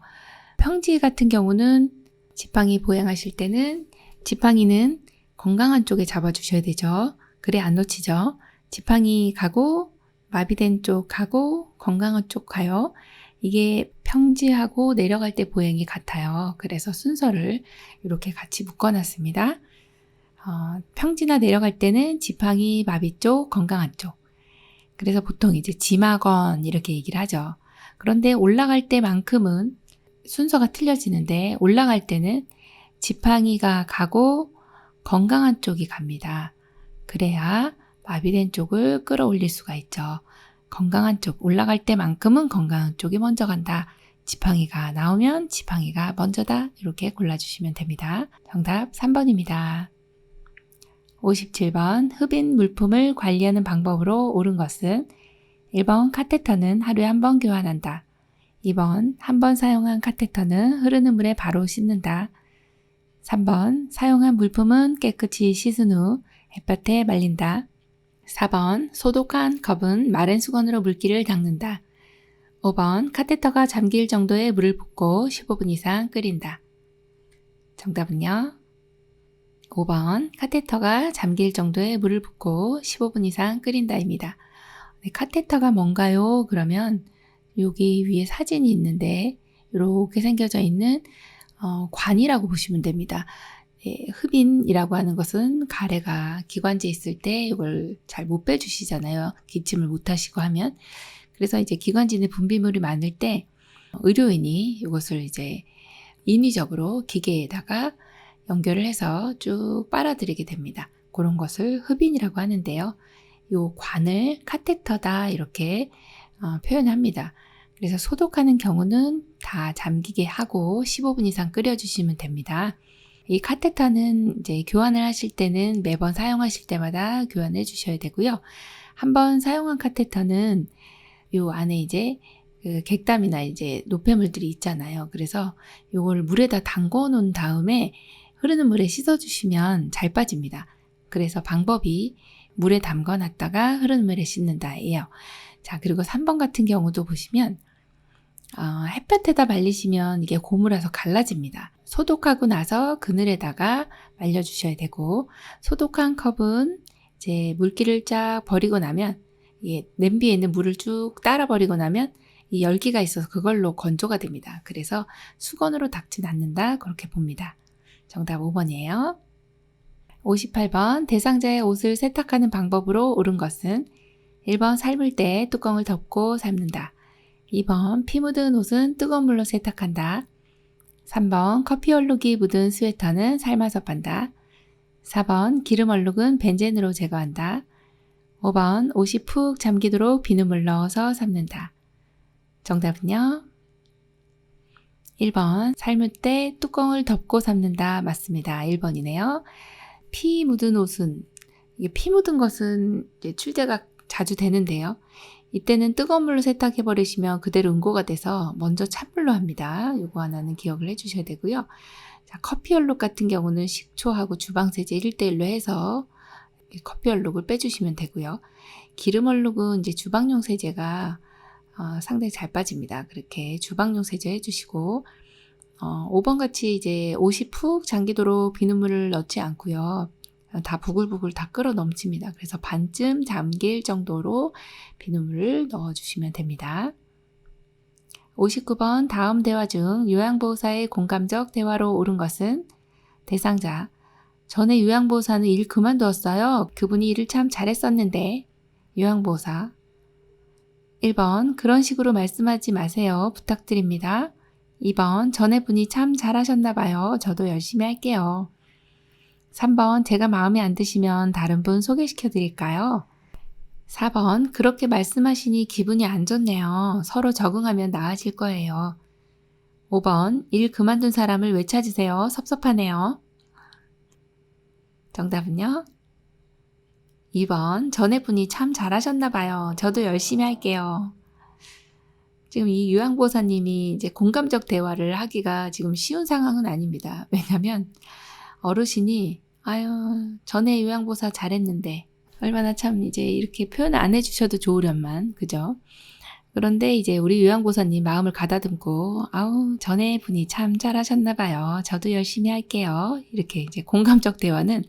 평지 같은 경우는 지팡이 보행하실 때는 지팡이는 건강한 쪽에 잡아주셔야 되죠. 그래 안 놓치죠. 지팡이 가고 마비된 쪽 가고 건강한 쪽 가요. 이게 평지하고 내려갈 때 보행이 같아요. 그래서 순서를 이렇게 같이 묶어놨습니다. 평지나 내려갈 때는 지팡이 마비 쪽 건강한 쪽. 그래서 보통 이제 지마건 이렇게 얘기를 하죠. 그런데 올라갈 때만큼은 순서가 틀려지는데 올라갈 때는 지팡이가 가고 건강한 쪽이 갑니다. 그래야 마비된 쪽을 끌어올릴 수가 있죠. 건강한 쪽, 올라갈 때만큼은 건강한 쪽이 먼저 간다. 지팡이가 나오면 지팡이가 먼저다. 이렇게 골라주시면 됩니다. 정답 3번입니다. 57번 흡인 물품을 관리하는 방법으로 옳은 것은 1번 카테터는 하루에 한 번 교환한다. 2번 한 번 사용한 카테터는 흐르는 물에 바로 씻는다. 3번 사용한 물품은 깨끗이 씻은 후 햇볕에 말린다. 4번 소독한 컵은 마른 수건으로 물기를 닦는다. 5번 카테터가 잠길 정도의 물을 붓고 15분 이상 끓인다. 정답은요? 5번 카테터가 잠길 정도의 물을 붓고 15분 이상 끓인다입니다. 네, 카테터가 뭔가요? 그러면 여기 위에 사진이 있는데 이렇게 생겨져 있는 관이라고 보시면 됩니다. 네, 흡인이라고 하는 것은 가래가 기관지에 있을 때 이걸 잘 못 빼주시잖아요. 기침을 못 하시고 하면. 그래서 이제 기관지에 분비물이 많을 때 의료인이 이것을 이제 인위적으로 기계에다가 연결을 해서 쭉 빨아들이게 됩니다. 그런 것을 흡인이라고 하는데요. 이 관을 카테터다 이렇게 표현합니다. 그래서 소독하는 경우는 다 잠기게 하고 15분 이상 끓여주시면 됩니다. 이 카테터는 이제 교환을 하실 때는 매번 사용하실 때마다 교환해 주셔야 되고요. 한번 사용한 카테터는 이 안에 이제 그 객담이나 이제 노폐물들이 있잖아요. 그래서 이걸 물에다 담궈 놓은 다음에 흐르는 물에 씻어주시면 잘 빠집니다. 그래서 방법이 물에 담궈 놨다가 흐르는 물에 씻는다예요. 자, 그리고 3번 같은 경우도 보시면 햇볕에다 말리시면 이게 고무라서 갈라집니다. 소독하고 나서 그늘에다가 말려주셔야 되고 소독한 컵은 이제 물기를 쫙 버리고 나면 냄비에 있는 물을 쭉 따라 버리고 나면 이 열기가 있어서 그걸로 건조가 됩니다. 그래서 수건으로 닦진 않는다 그렇게 봅니다. 정답 5번이에요. 58번 대상자의 옷을 세탁하는 방법으로 옳은 것은 1번 삶을 때 뚜껑을 덮고 삶는다. 2번 피 묻은 옷은 뜨거운 물로 세탁한다. 3번 커피 얼룩이 묻은 스웨터는 삶아서 빤다. 4번 기름 얼룩은 벤젠으로 제거한다. 5번 옷이 푹 잠기도록 비눗물 넣어서 삶는다. 정답은요? 1번 삶을 때 뚜껑을 덮고 삶는다. 맞습니다. 1번이네요. 피 묻은 옷은, 이게 피 묻은 것은 이제 출제가 자주 되는데요. 이때는 뜨거운 물로 세탁해 버리시면 그대로 응고가 돼서 먼저 찬물로 합니다. 요거 하나는 기억을 해 주셔야 되고요. 자, 커피 얼룩 같은 경우는 식초하고 주방세제 1대1로 해서 커피 얼룩을 빼주시면 되고요. 기름 얼룩은 이제 주방용 세제가 상당히 잘 빠집니다. 그렇게 주방용 세제 해주시고 5번 같이 이제 옷이 푹 잠기도록 비눗물을 넣지 않고요. 다 부글부글 다 끓어 넘칩니다. 그래서 반쯤 잠길 정도로 비눗물을 넣어주시면 됩니다. 59번 다음 대화 중 요양보호사의 공감적 대화로 옳은 것은 대상자 전에 요양보호사는 일 그만두었어요. 그분이 일을 참 잘했었는데. 요양보호사 1번 그런 식으로 말씀하지 마세요. 부탁드립니다. 2번 전에 분이 참 잘하셨나 봐요. 저도 열심히 할게요. 3번 제가 마음에 안 드시면 다른 분 소개시켜 드릴까요? 4번 그렇게 말씀하시니 기분이 안 좋네요. 서로 적응하면 나아질 거예요. 5번 일 그만둔 사람을 왜 찾으세요? 섭섭하네요. 정답은요? 2번 전에 분이 참 잘하셨나 봐요. 저도 열심히 할게요. 지금 이 요양보호사님이 이제 공감적 대화를 하기가 지금 쉬운 상황은 아닙니다. 왜냐면 어르신이 아유 전에 요양보호사 잘했는데 얼마나 참 이제 이렇게 표현 안 해주셔도 좋으련만 그죠? 그런데 이제 우리 요양보호사님 마음을 가다듬고 아우 전에 분이 참 잘하셨나 봐요. 저도 열심히 할게요. 이렇게 이제 공감적 대화는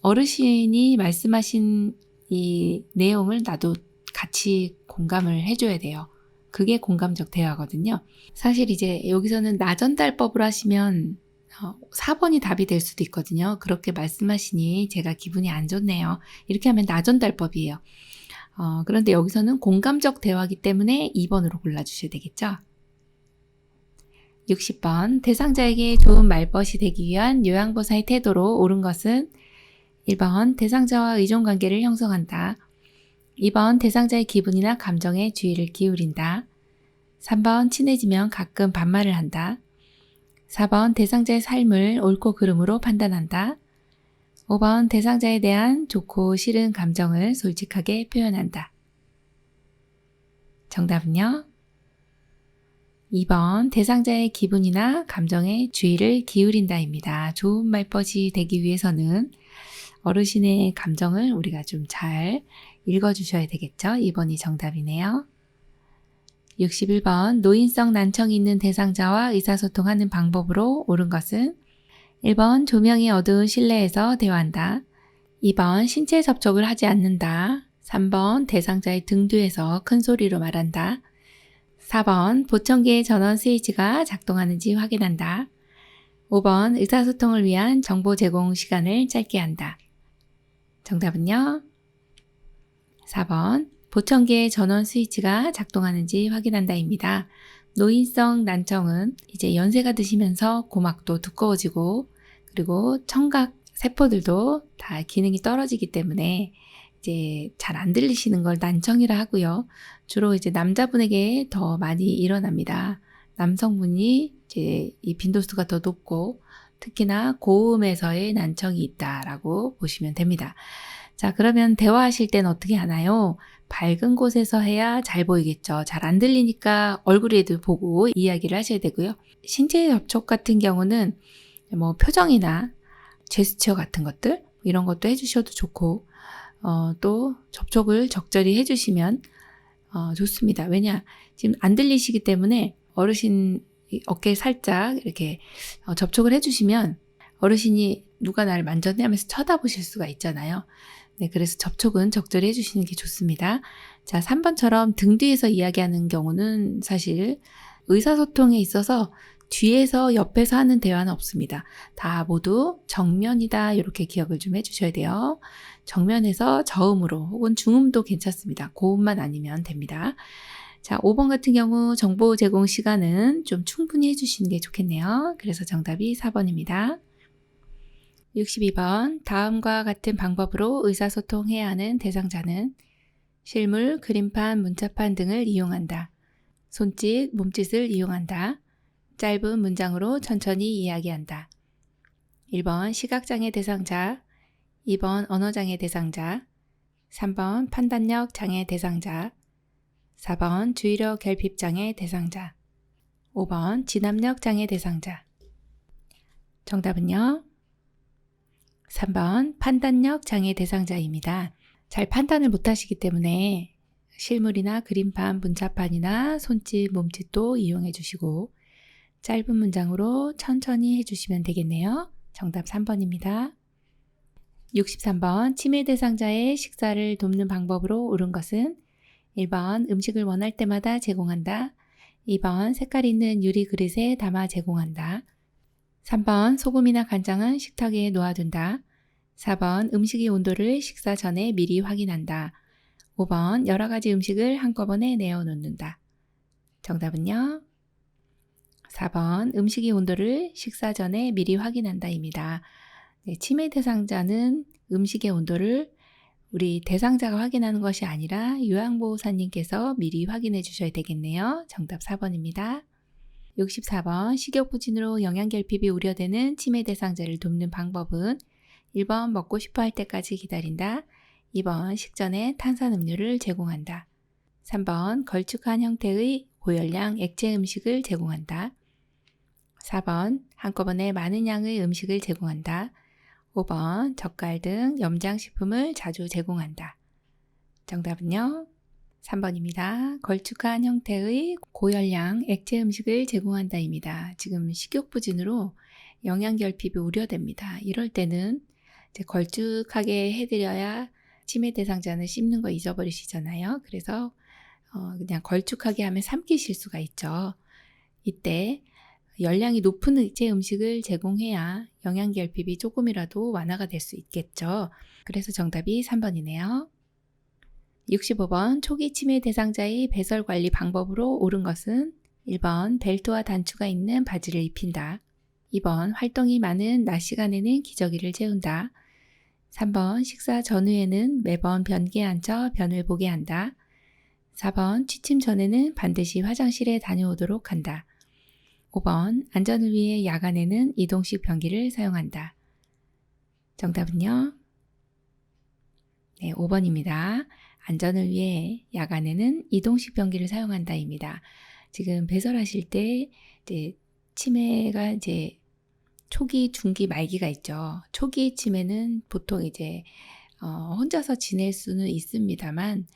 어르신이 말씀하신 이 내용을 나도 같이 공감을 해줘야 돼요. 그게 공감적 대화거든요. 사실 이제 여기서는 나전달법을 하시면 4번이 답이 될 수도 있거든요. 그렇게 말씀하시니 제가 기분이 안 좋네요. 이렇게 하면 나전달법이에요. 그런데 여기서는 공감적 대화이기 때문에 2번으로 골라주셔야 되겠죠. 60번 대상자에게 좋은 말벗이 되기 위한 요양보호사의 태도로 옳은 것은 1번 대상자와 의존관계를 형성한다. 2번 대상자의 기분이나 감정에 주의를 기울인다. 3번 친해지면 가끔 반말을 한다. 4번 대상자의 삶을 옳고 그름으로 판단한다. 5번 대상자에 대한 좋고 싫은 감정을 솔직하게 표현한다. 정답은요? 2번 대상자의 기분이나 감정에 주의를 기울인다입니다. 좋은 말벗이 되기 위해서는 어르신의 감정을 우리가 좀 잘 읽어주셔야 되겠죠? 2번이 정답이네요. 61번 노인성 난청이 있는 대상자와 의사소통하는 방법으로 옳은 것은 1번 조명이 어두운 실내에서 대화한다. 2번 신체 접촉을 하지 않는다. 3번 대상자의 등 뒤에서 큰 소리로 말한다. 4번 보청기의 전원 스위치가 작동하는지 확인한다. 5번 의사소통을 위한 정보 제공 시간을 짧게 한다. 정답은요? 4번 보청기의 전원 스위치가 작동하는지 확인한다입니다. 노인성 난청은 이제 연세가 드시면서 고막도 두꺼워지고 그리고 청각 세포들도 다 기능이 떨어지기 때문에 이제 잘 안 들리시는 걸 난청이라 하고요. 주로 이제 남자분에게 더 많이 일어납니다. 남성분이 이제 이 빈도수가 더 높고 특히나 고음에서의 난청이 있다라고 보시면 됩니다. 자, 그러면 대화하실 땐 어떻게 하나요? 밝은 곳에서 해야 잘 보이겠죠. 잘 안 들리니까 얼굴에도 보고 이야기를 하셔야 되고요. 신체 접촉 같은 경우는 뭐 표정이나 제스처 같은 것들 이런 것도 해주셔도 좋고 또 접촉을 적절히 해주시면 좋습니다. 왜냐 지금 안 들리시기 때문에 어르신 어깨에 살짝 이렇게 접촉을 해주시면 어르신이 누가 나를 만졌네 하면서 쳐다보실 수가 있잖아요. 네, 그래서 접촉은 적절히 해주시는 게 좋습니다. 자, 3번처럼 등 뒤에서 이야기하는 경우는 사실 의사소통에 있어서 뒤에서 옆에서 하는 대화는 없습니다. 다 모두 정면이다 이렇게 기억을 좀 해주셔야 돼요. 정면에서 저음으로 혹은 중음도 괜찮습니다. 고음만 아니면 됩니다. 자, 5번 같은 경우 정보 제공 시간은 좀 충분히 해주시는 게 좋겠네요. 그래서 정답이 4번입니다. 62번 다음과 같은 방법으로 의사소통해야 하는 대상자는 실물, 그림판, 문자판 등을 이용한다. 손짓, 몸짓을 이용한다. 짧은 문장으로 천천히 이야기한다. 1번 시각장애 대상자, 2번 언어장애 대상자, 3번 판단력 장애 대상자, 4번 주의력 결핍 장애 대상자, 5번 진압력 장애 대상자. 정답은요? 3번 판단력 장애 대상자입니다. 잘 판단을 못하시기 때문에 실물이나 그림판, 문자판이나 손짓, 몸짓도 이용해 주시고 짧은 문장으로 천천히 해주시면 되겠네요. 정답 3번입니다. 63번 치매 대상자의 식사를 돕는 방법으로 옳은 것은 1번 음식을 원할 때마다 제공한다. 2번 색깔 있는 유리 그릇에 담아 제공한다. 3번 소금이나 간장은 식탁에 놓아둔다. 4번 음식의 온도를 식사 전에 미리 확인한다. 5번 여러 가지 음식을 한꺼번에 내어놓는다. 정답은요? 4번 음식의 온도를 식사 전에 미리 확인한다입니다. 네, 치매 대상자는 음식의 온도를 우리 대상자가 확인하는 것이 아니라 요양보호사님께서 미리 확인해 주셔야 되겠네요. 정답 4번입니다. 64번 식욕부진으로 영양결핍이 우려되는 치매 대상자를 돕는 방법은 1번 먹고 싶어 할 때까지 기다린다. 2번 식전에 탄산음료를 제공한다. 3번 걸쭉한 형태의 고열량 액체 음식을 제공한다. 4번 한꺼번에 많은 양의 음식을 제공한다. 5번 젓갈 등 염장식품을 자주 제공한다. 정답은요? 3번입니다. 걸쭉한 형태의 고열량 액체 음식을 제공한다입니다. 지금 식욕부진으로 영양결핍이 우려됩니다. 이럴 때는 이제 걸쭉하게 해드려야 치매 대상자는 씹는 거 잊어버리시잖아요. 그래서 그냥 걸쭉하게 하면 삼키실 수가 있죠. 이때 열량이 높은 액체 음식을 제공해야 영양결핍이 조금이라도 완화가 될 수 있겠죠. 그래서 정답이 3번이네요. 65번 초기 치매 대상자의 배설 관리 방법으로 옳은 것은 1번 벨트와 단추가 있는 바지를 입힌다. 2번 활동이 많은 낮 시간에는 기저귀를 채운다. 3번 식사 전후에는 매번 변기에 앉아 변을 보게 한다. 4번 취침 전에는 반드시 화장실에 다녀오도록 한다. 5번 안전을 위해 야간에는 이동식 변기를 사용한다. 정답은요? 네, 5번입니다. 안전을 위해 야간에는 이동식 변기를 사용한다입니다. 지금 배설하실 때 이제 치매가 이제 초기, 중기, 말기가 있죠. 초기 치매는 보통 이제 혼자서 지낼 수는 있습니다만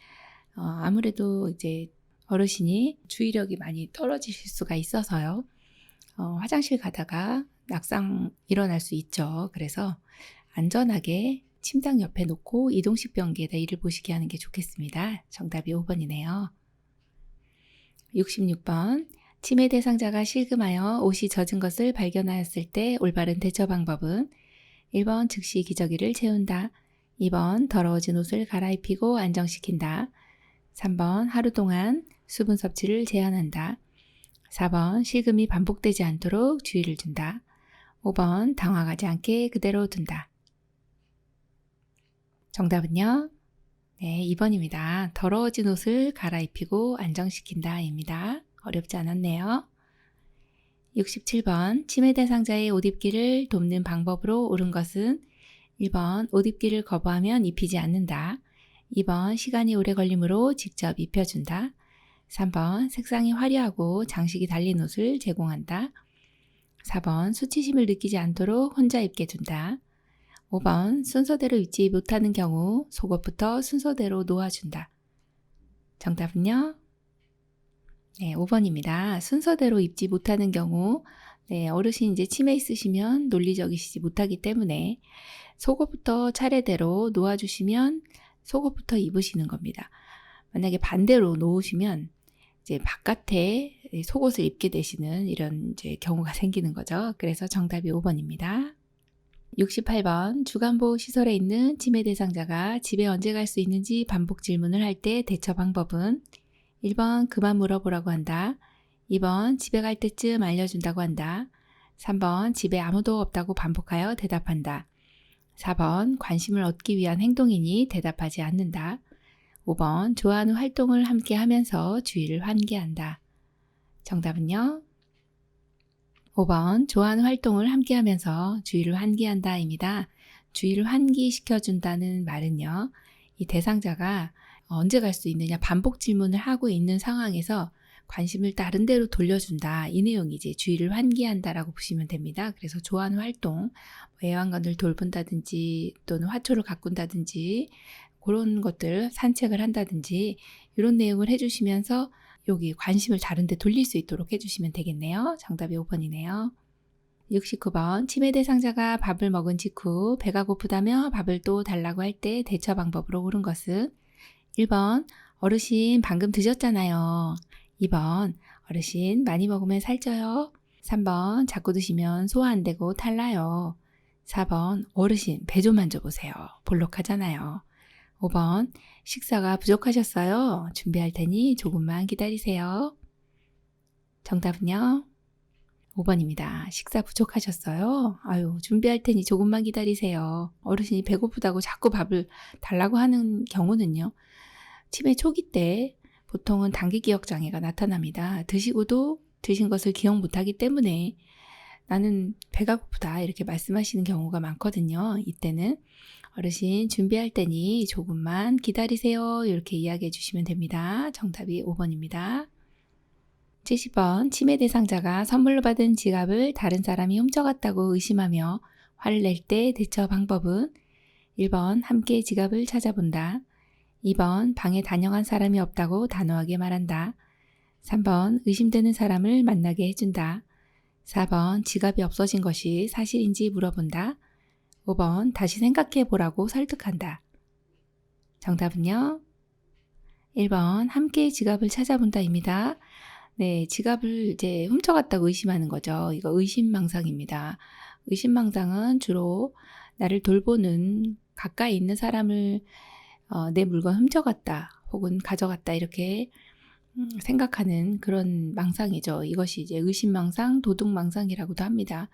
아무래도 이제 어르신이 주의력이 많이 떨어지실 수가 있어서요. 화장실 가다가 낙상 일어날 수 있죠. 그래서 안전하게 침당 옆에 놓고 이동식 변기에다 이를 보시게 하는 게 좋겠습니다. 정답이 5번이네요. 66번 치매 대상자가 실금하여 옷이 젖은 것을 발견하였을 때 올바른 대처 방법은 1번 즉시 기저귀를 채운다. 2번 더러워진 옷을 갈아입히고 안정시킨다. 3번 하루 동안 수분 섭취를 제한한다. 4번 실금이 반복되지 않도록 주의를 준다. 5번 당황하지 않게 그대로 둔다. 정답은요? 네, 2번입니다. 더러워진 옷을 갈아입히고 안정시킨다 입니다. 어렵지 않았네요. 67번 치매 대상자의 옷 입기를 돕는 방법으로 옳은 것은 1번 옷 입기를 거부하면 입히지 않는다. 2번 시간이 오래 걸리므로 직접 입혀준다. 3번 색상이 화려하고 장식이 달린 옷을 제공한다. 4번 수치심을 느끼지 않도록 혼자 입게 둔다. 5번 순서대로 입지 못하는 경우 속옷부터 순서대로 놓아준다. 정답은요? 네, 5번입니다. 순서대로 입지 못하는 경우 어르신 이제 치매 있으시면 논리적이시지 못하기 때문에 속옷부터 차례대로 놓아주시면 속옷부터 입으시는 겁니다. 만약에 반대로 놓으시면 이제 바깥에 속옷을 입게 되시는 이런 이제 경우가 생기는 거죠. 그래서 정답이 5번입니다. 68번 주간보호 시설에 있는 치매 대상자가 집에 언제 갈 수 있는지 반복 질문을 할 때 대처 방법은 1번 그만 물어보라고 한다. 2번 집에 갈 때쯤 알려준다고 한다. 3번 집에 아무도 없다고 반복하여 대답한다. 4번 관심을 얻기 위한 행동이니 대답하지 않는다. 5번 좋아하는 활동을 함께 하면서 주의를 환기한다. 정답은요? 5번 좋아하는 활동을 함께 하면서 주의를 환기한다 입니다. 주의를 환기시켜준다는 말은요. 이 대상자가 언제 갈 수 있느냐 반복 질문을 하고 있는 상황에서 관심을 다른 데로 돌려준다. 이 내용이 이제 주의를 환기한다라고 보시면 됩니다. 그래서 좋아하는 활동, 애완견을 돌본다든지 또는 화초를 가꾼다든지 그런 것들 산책을 한다든지 이런 내용을 해주시면서 여기 관심을 다른 데 돌릴 수 있도록 해주시면 되겠네요. 정답이 5번이네요. 69번 치매 대상자가 밥을 먹은 직후 배가 고프다며 밥을 또 달라고 할 때 대처 방법으로 옳은 것은 1번 어르신 방금 드셨잖아요. 2번 어르신 많이 먹으면 살쪄요. 3번 자꾸 드시면 소화 안 되고 탈나요. 4번 어르신 배 좀 만져보세요. 볼록하잖아요. 5번 식사가 부족하셨어요. 준비할 테니 조금만 기다리세요. 정답은요? 5번입니다. 식사 부족하셨어요? 아유, 준비할 테니 조금만 기다리세요. 어르신이 배고프다고 자꾸 밥을 달라고 하는 경우는요. 치매 초기 때 보통은 단기 기억 장애가 나타납니다. 드시고도 드신 것을 기억 못하기 때문에 나는 배가 고프다 이렇게 말씀하시는 경우가 많거든요. 이때는 어르신 준비할 테니 조금만 기다리세요. 이렇게 이야기해 주시면 됩니다. 정답이 5번입니다. 70번 치매 대상자가 선물로 받은 지갑을 다른 사람이 훔쳐갔다고 의심하며 화를 낼 때 대처 방법은 1번 함께 지갑을 찾아본다. 2번 방에 다녀간 사람이 없다고 단호하게 말한다. 3번 의심되는 사람을 만나게 해준다. 4번 지갑이 없어진 것이 사실인지 물어본다. 5번 다시 생각해 보라고 설득한다. 정답은요? 1번 함께 지갑을 찾아본다입니다. 네, 지갑을 이제 훔쳐갔다고 의심하는 거죠. 이거 의심망상입니다. 의심망상은 주로 나를 돌보는 가까이 있는 사람을 내 물건 훔쳐갔다 혹은 가져갔다 이렇게 생각하는 그런 망상이죠. 이것이 이제 의심망상, 도둑망상이라고도 합니다.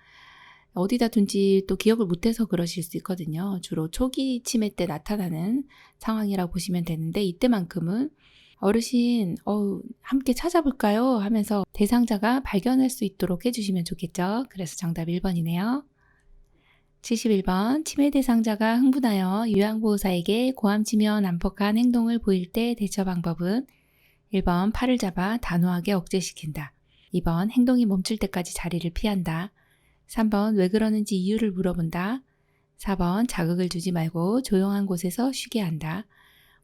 어디다 둔지 또 기억을 못해서 그러실 수 있거든요. 주로 초기 치매 때 나타나는 상황이라고 보시면 되는데 이때만큼은 어르신 함께 찾아볼까요? 하면서 대상자가 발견할 수 있도록 해주시면 좋겠죠. 그래서 정답 1번이네요. 71번 치매 대상자가 흥분하여 요양보호사에게 고함치며 난폭한 행동을 보일 때 대처 방법은 1번 팔을 잡아 단호하게 억제시킨다. 2번 행동이 멈출 때까지 자리를 피한다. 3번 왜 그러는지 이유를 물어본다. 4번 자극을 주지 말고 조용한 곳에서 쉬게 한다.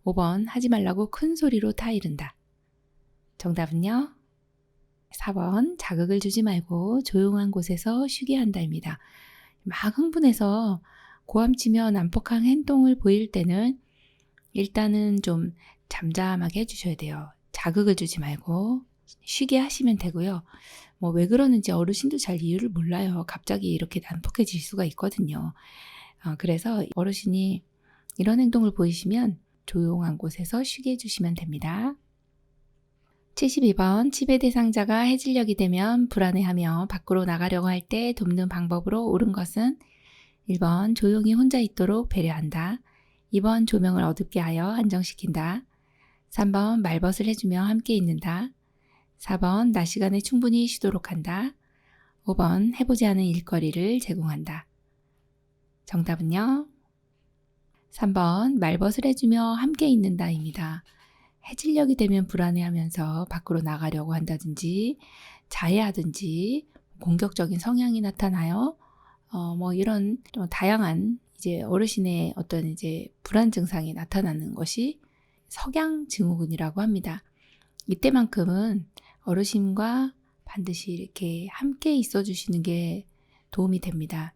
5번 하지 말라고 큰 소리로 타이른다. 정답은요? 4번 자극을 주지 말고 조용한 곳에서 쉬게 한다입니다. 막 흥분해서 고함치며 난폭한 행동을 보일 때는 일단은 좀 잠잠하게 해주셔야 돼요. 자극을 주지 말고 쉬게 하시면 되고요. 왜 그러는지 어르신도 잘 이유를 몰라요. 갑자기 이렇게 난폭해질 수가 있거든요. 그래서 어르신이 이런 행동을 보이시면 조용한 곳에서 쉬게 해주시면 됩니다. 72번 치매 대상자가 해질녘이 되면 불안해하며 밖으로 나가려고 할 때 돕는 방법으로 옳은 것은 1번 조용히 혼자 있도록 배려한다. 2번 조명을 어둡게 하여 안정시킨다. 3번 말벗을 해주며 함께 있는다. 4번 낮 시간에 충분히 쉬도록 한다. 5번 해보지 않은 일거리를 제공한다. 정답은요? 3번 말벗을 해주며 함께 있는다입니다. 해질녘이 되면 불안해하면서 밖으로 나가려고 한다든지 자해하든지 공격적인 성향이 나타나요. 이런 다양한 이제 어르신의 어떤 이제 불안 증상이 나타나는 것이 석양 증후군이라고 합니다. 이때만큼은 어르신과 반드시 이렇게 함께 있어 주시는 게 도움이 됩니다.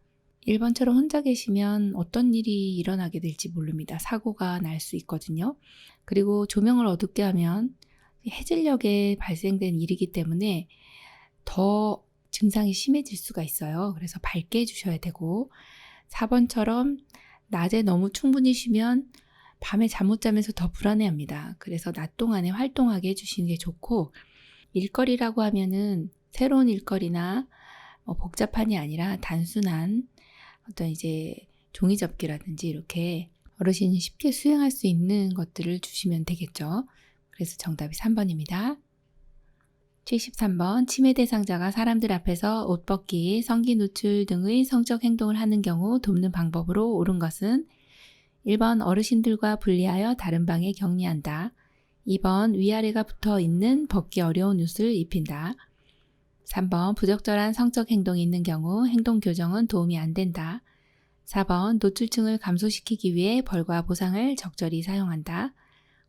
1번처럼 혼자 계시면 어떤 일이 일어나게 될지 모릅니다. 사고가 날 수 있거든요. 그리고 조명을 어둡게 하면 해질녘에 발생된 일이기 때문에 더 증상이 심해질 수가 있어요. 그래서 밝게 해주셔야 되고 4번처럼 낮에 너무 충분히 쉬면 밤에 잠 못 자면서 더 불안해합니다. 그래서 낮 동안에 활동하게 해주시는 게 좋고 일거리라고 하면은 새로운 일거리나 복잡한이 아니라 단순한 어떤 이제 종이접기라든지 이렇게 어르신이 쉽게 수행할 수 있는 것들을 주시면 되겠죠. 그래서 정답이 3번입니다. 73번 치매 대상자가 사람들 앞에서 옷 벗기, 성기 노출 등의 성적 행동을 하는 경우 돕는 방법으로 옳은 것은 1번 어르신들과 분리하여 다른 방에 격리한다. 2번 위아래가 붙어 있는 벗기 어려운 옷을 입힌다. 3번 부적절한 성적 행동이 있는 경우 행동 교정은 도움이 안 된다. 4번 노출증을 감소시키기 위해 벌과 보상을 적절히 사용한다.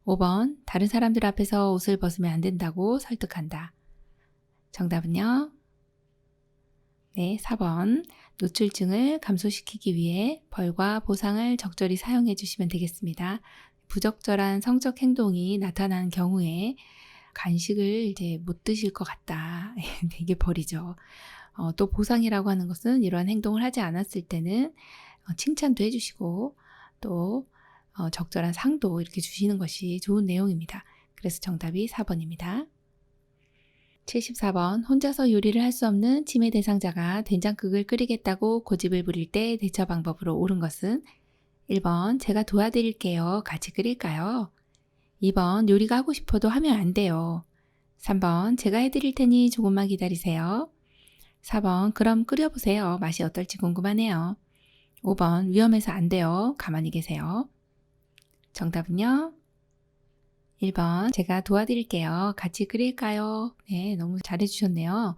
5번 다른 사람들 앞에서 옷을 벗으면 안 된다고 설득한다. 정답은요? 네, 4번 노출증을 감소시키기 위해 벌과 보상을 적절히 사용해 주시면 되겠습니다. 부적절한 성적 행동이 나타나는 경우에 간식을 이제 못 드실 것 같다. 이게 벌이죠. 또 보상이라고 하는 것은 이러한 행동을 하지 않았을 때는 칭찬도 해주시고 또 적절한 상도 이렇게 주시는 것이 좋은 내용입니다. 그래서 정답이 4번입니다. 74번 혼자서 요리를 할 수 없는 치매 대상자가 된장국을 끓이겠다고 고집을 부릴 때 대처 방법으로 옳은 것은 1번 제가 도와드릴게요. 같이 끓일까요? 2번 요리가 하고 싶어도 하면 안 돼요. 3번 제가 해드릴 테니 조금만 기다리세요. 4번 그럼 끓여보세요. 맛이 어떨지 궁금하네요. 5번 위험해서 안 돼요. 가만히 계세요. 정답은요? 1번 제가 도와드릴게요. 같이 끓일까요? 네, 너무 잘해주셨네요.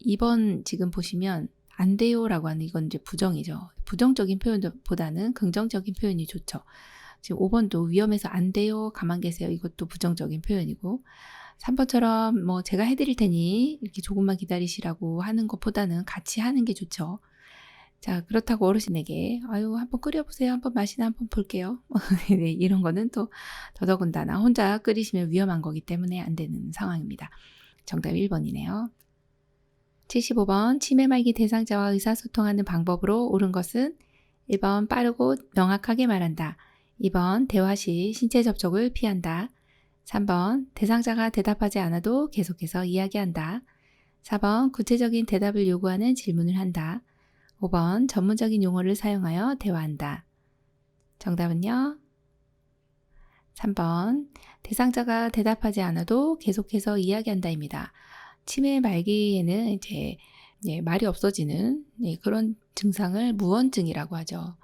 2번 지금 보시면 안 돼요 라고 하는 이건 이제 부정이죠. 부정적인 표현보다는 긍정적인 표현이 좋죠. 지금 5번도 위험해서 안 돼요. 가만 계세요. 이것도 부정적인 표현이고 3번처럼 뭐 제가 해드릴 테니 이렇게 조금만 기다리시라고 하는 것보다는 같이 하는 게 좋죠. 자, 그렇다고 어르신에게 아유 한번 끓여보세요. 한번 맛이나 한번 볼게요. 네, 이런 거는 또 더더군다나 혼자 끓이시면 위험한 거기 때문에 안 되는 상황입니다. 정답 1번이네요. 75번 치매 말기 대상자와 의사소통하는 방법으로 옳은 것은 1번 빠르고 명확하게 말한다. 2번 대화 시 신체 접촉을 피한다. 3번 대상자가 대답하지 않아도 계속해서 이야기한다. 4번 구체적인 대답을 요구하는 질문을 한다. 5번 전문적인 용어를 사용하여 대화한다. 정답은요? 3번 대상자가 대답하지 않아도 계속해서 이야기한다입니다. 치매 말기에는 이제 말이 없어지는 그런 증상을 무언증이라고 하죠.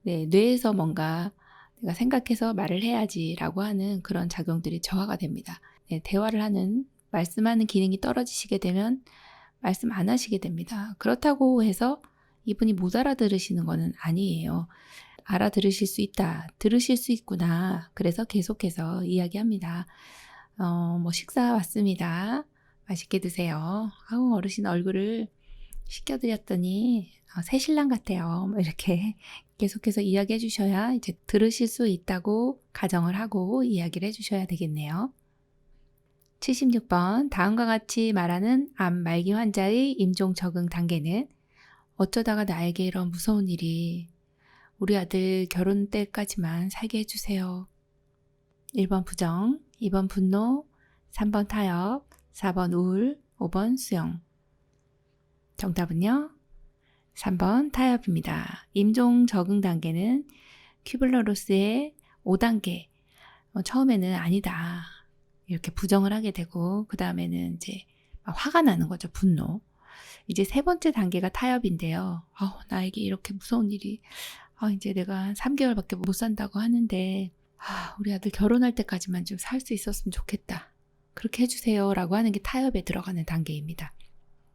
뇌에서 뭔가 내가 생각해서 말을 해야지라고 하는 그런 작용들이 저하가 됩니다. 대화를 하는 말씀하는 기능이 떨어지시게 되면 말씀 안 하시게 됩니다. 그렇다고 해서 이분이 못 알아들으시는 것은 아니에요. 알아들으실 수 있다. 들으실 수 있구나. 그래서 계속해서 이야기합니다. 뭐 식사 왔습니다. 맛있게 드세요. 아우 어르신 얼굴을 씻겨드렸더니 새신랑 같아요. 뭐 이렇게 계속해서 이야기해 주셔야 이제 들으실 수 있다고 가정을 하고 이야기를 해주셔야 되겠네요. 76번 다음과 같이 말하는 암 말기 환자의 임종 적응 단계는 어쩌다가 나에게 이런 무서운 일이 우리 아들 결혼 때까지만 살게 해주세요. 1번 부정, 2번 분노, 3번 타협, 4번 우울, 5번 수용. 정답은요? 3번 타협입니다. 임종 적응 단계는 큐블러로스의 5단계. 처음에는 아니다. 이렇게 부정을 하게 되고 그 다음에는 이제 화가 나는 거죠. 분노. 이제 세 번째 단계가 타협인데요. 나에게 이렇게 무서운 일이 이제 내가 3개월밖에 못 산다고 하는데 우리 아들 결혼할 때까지만 좀 살 수 있었으면 좋겠다. 그렇게 해주세요 라고 하는 게 타협에 들어가는 단계입니다.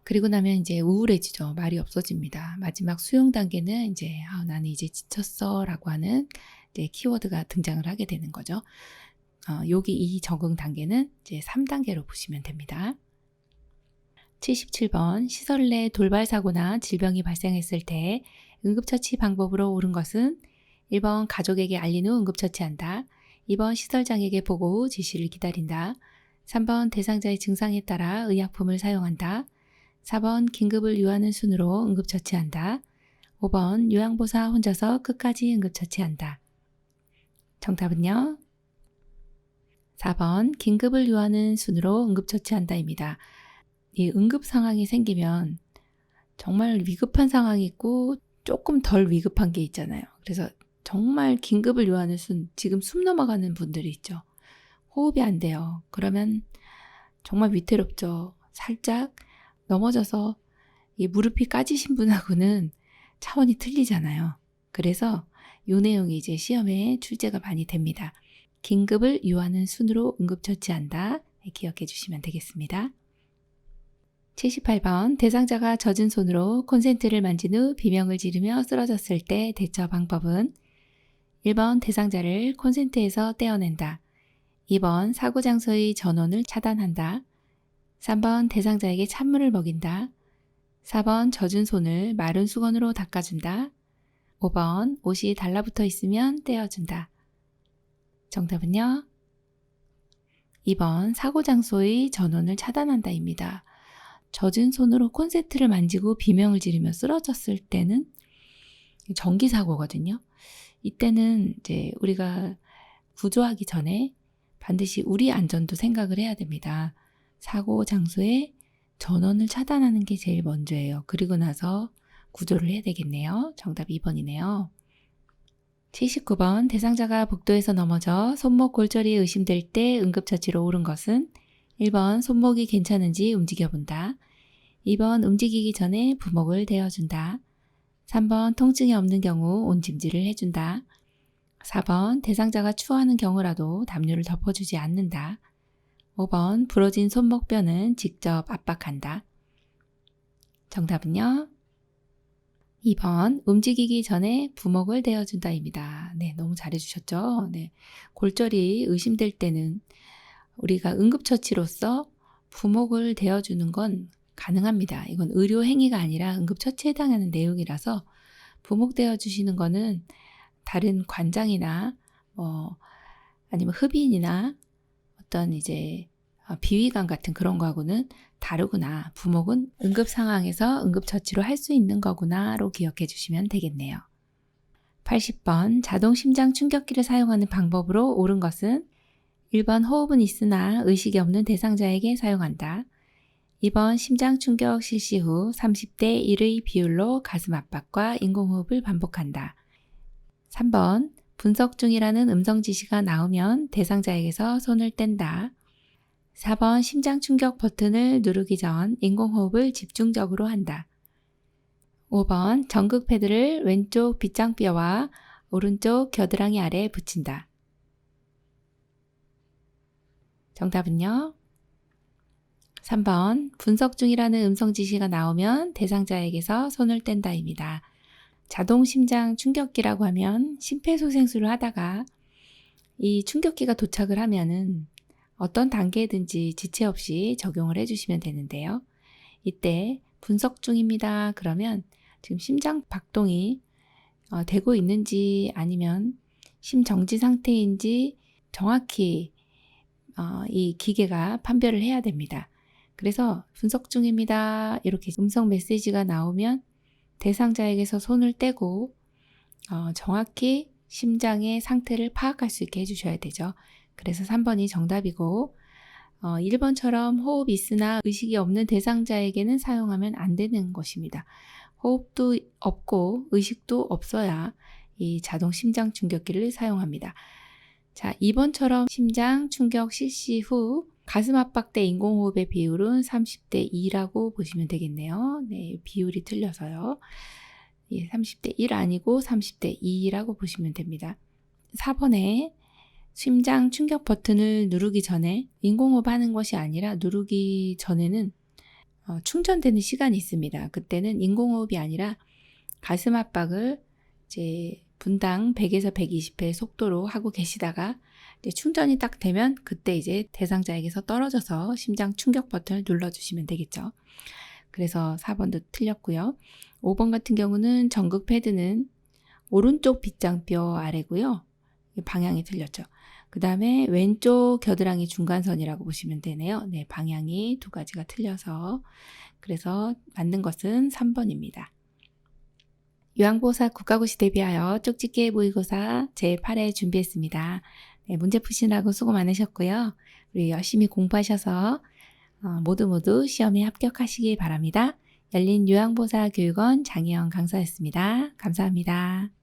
그리고 나면 이제 우울해지죠. 말이 없어집니다. 마지막 수용 단계는 이제 나는 이제 지쳤어 라고 하는 이제 키워드가 등장을 하게 되는 거죠. 여기 이 적응 단계는 이제 3단계로 보시면 됩니다. 77번 시설 내 돌발 사고나 질병이 발생했을 때 응급처치 방법으로 옳은 것은 1번 가족에게 알린 후 응급처치한다. 2번 시설장에게 보고 후 지시를 기다린다. 3번 대상자의 증상에 따라 의약품을 사용한다. 4번 긴급을 요하는 순으로 응급처치한다. 5번 요양보사 혼자서 끝까지 응급처치한다. 정답은요? 4번 긴급을 요하는 순으로 응급처치한다입니다. 이 응급 상황이 생기면 정말 위급한 상황이 있고 조금 덜 위급한 게 있잖아요. 그래서 정말 긴급을 요하는 순, 지금 숨 넘어가는 분들이 있죠. 호흡이 안 돼요. 그러면 정말 위태롭죠. 살짝 넘어져서 이 무릎이 까지신 분하고는 차원이 틀리잖아요. 그래서 이 내용이 이제 시험에 출제가 많이 됩니다. 긴급을 요하는 순으로 응급처치한다. 기억해 주시면 되겠습니다. 78번 대상자가 젖은 손으로 콘센트를 만진 후 비명을 지르며 쓰러졌을 때 대처 방법은 1번 대상자를 콘센트에서 떼어낸다. 2번 사고 장소의 전원을 차단한다. 3번 대상자에게 찬물을 먹인다. 4번 젖은 손을 마른 수건으로 닦아준다. 5번 옷이 달라붙어 있으면 떼어준다. 정답은요? 2번 사고 장소의 전원을 차단한다입니다. 젖은 손으로 콘센트를 만지고 비명을 지르며 쓰러졌을 때는 전기 사고거든요. 이때는 이제 우리가 구조하기 전에 반드시 우리 안전도 생각을 해야 됩니다. 사고 장소에 전원을 차단하는 게 제일 먼저예요. 그리고 나서 구조를 해야 되겠네요. 정답 2번이네요. 79번 대상자가 복도에서 넘어져 손목 골절이 의심될 때 응급처치로 옳은 것은 1번 손목이 괜찮은지 움직여본다. 2번 움직이기 전에 부목을 대어준다. 3번 통증이 없는 경우 온찜질을 해준다. 4번 대상자가 추워하는 경우라도 담요를 덮어주지 않는다. 5번 부러진 손목뼈는 직접 압박한다. 정답은요? 2번 움직이기 전에 부목을 대어준다입니다. 네, 너무 잘해주셨죠? 네, 골절이 의심될 때는 우리가 응급처치로서 부목을 대어주는 건 가능합니다. 이건 의료 행위가 아니라 응급처치에 해당하는 내용이라서 부목 대어주시는 거는 다른 관장이나 아니면 흡인이나 어떤 이제 비위관 같은 그런 거하고는 다르구나. 부목은 응급 상황에서 응급처치로 할 수 있는 거구나로 기억해 주시면 되겠네요. 80번 자동 심장 충격기를 사용하는 방법으로 옳은 것은 1번 호흡은 있으나 의식이 없는 대상자에게 사용한다. 2번 심장 충격 실시 후 30대 1의 비율로 가슴 압박과 인공호흡을 반복한다. 3번 분석 중이라는 음성 지시가 나오면 대상자에게서 손을 뗀다. 4번 심장 충격 버튼을 누르기 전 인공호흡을 집중적으로 한다. 5번 전극 패드를 왼쪽 빗장뼈와 오른쪽 겨드랑이 아래에 붙인다. 정답은요? 3번 분석 중이라는 음성 지시가 나오면 대상자에게서 손을 뗀다입니다. 자동 심장 충격기라고 하면 심폐소생술을 하다가 이 충격기가 도착을 하면은 어떤 단계든지 지체 없이 적용을 해주시면 되는데요. 이때 분석 중입니다. 그러면 지금 심장 박동이 되고 있는지 아니면 심정지 상태인지 정확히 이 기계가 판별을 해야 됩니다. 그래서 분석 중입니다. 이렇게 음성 메시지가 나오면 대상자에게서 손을 떼고 정확히 심장의 상태를 파악할 수 있게 해주셔야 되죠. 그래서 3번이 정답이고 1번처럼 호흡이 있으나 의식이 없는 대상자에게는 사용하면 안 되는 것입니다. 호흡도 없고 의식도 없어야 이 자동 심장 충격기를 사용합니다. 자, 2번처럼 심장 충격 실시 후 가슴 압박대 인공호흡의 비율은 30대 2라고 보시면 되겠네요. 네, 비율이 틀려서요. 예, 30대 1 아니고 30대 2라고 보시면 됩니다. 4번에 심장 충격 버튼을 누르기 전에 인공호흡 하는 것이 아니라 누르기 전에는 충전되는 시간이 있습니다. 그때는 인공호흡이 아니라 가슴 압박을 이제 분당 100에서 120회 속도로 하고 계시다가 이제 충전이 딱 되면 그때 이제 대상자에게서 떨어져서 심장 충격 버튼을 눌러주시면 되겠죠. 그래서 4번도 틀렸고요. 5번 같은 경우는 전극 패드는 오른쪽 빗장뼈 아래고요. 방향이 틀렸죠. 그 다음에 왼쪽 겨드랑이 중간선이라고 보시면 되네요. 네, 방향이 두 가지가 틀려서 그래서 맞는 것은 3번입니다. 요양보호사 국가고시 대비하여 쪽집게 모의고사 제8회 준비했습니다. 네, 문제 푸시느라고 수고 많으셨고요. 우리 열심히 공부하셔서 모두 시험에 합격하시기 바랍니다. 열린 요양보호사 교육원 장혜영 강사였습니다. 감사합니다.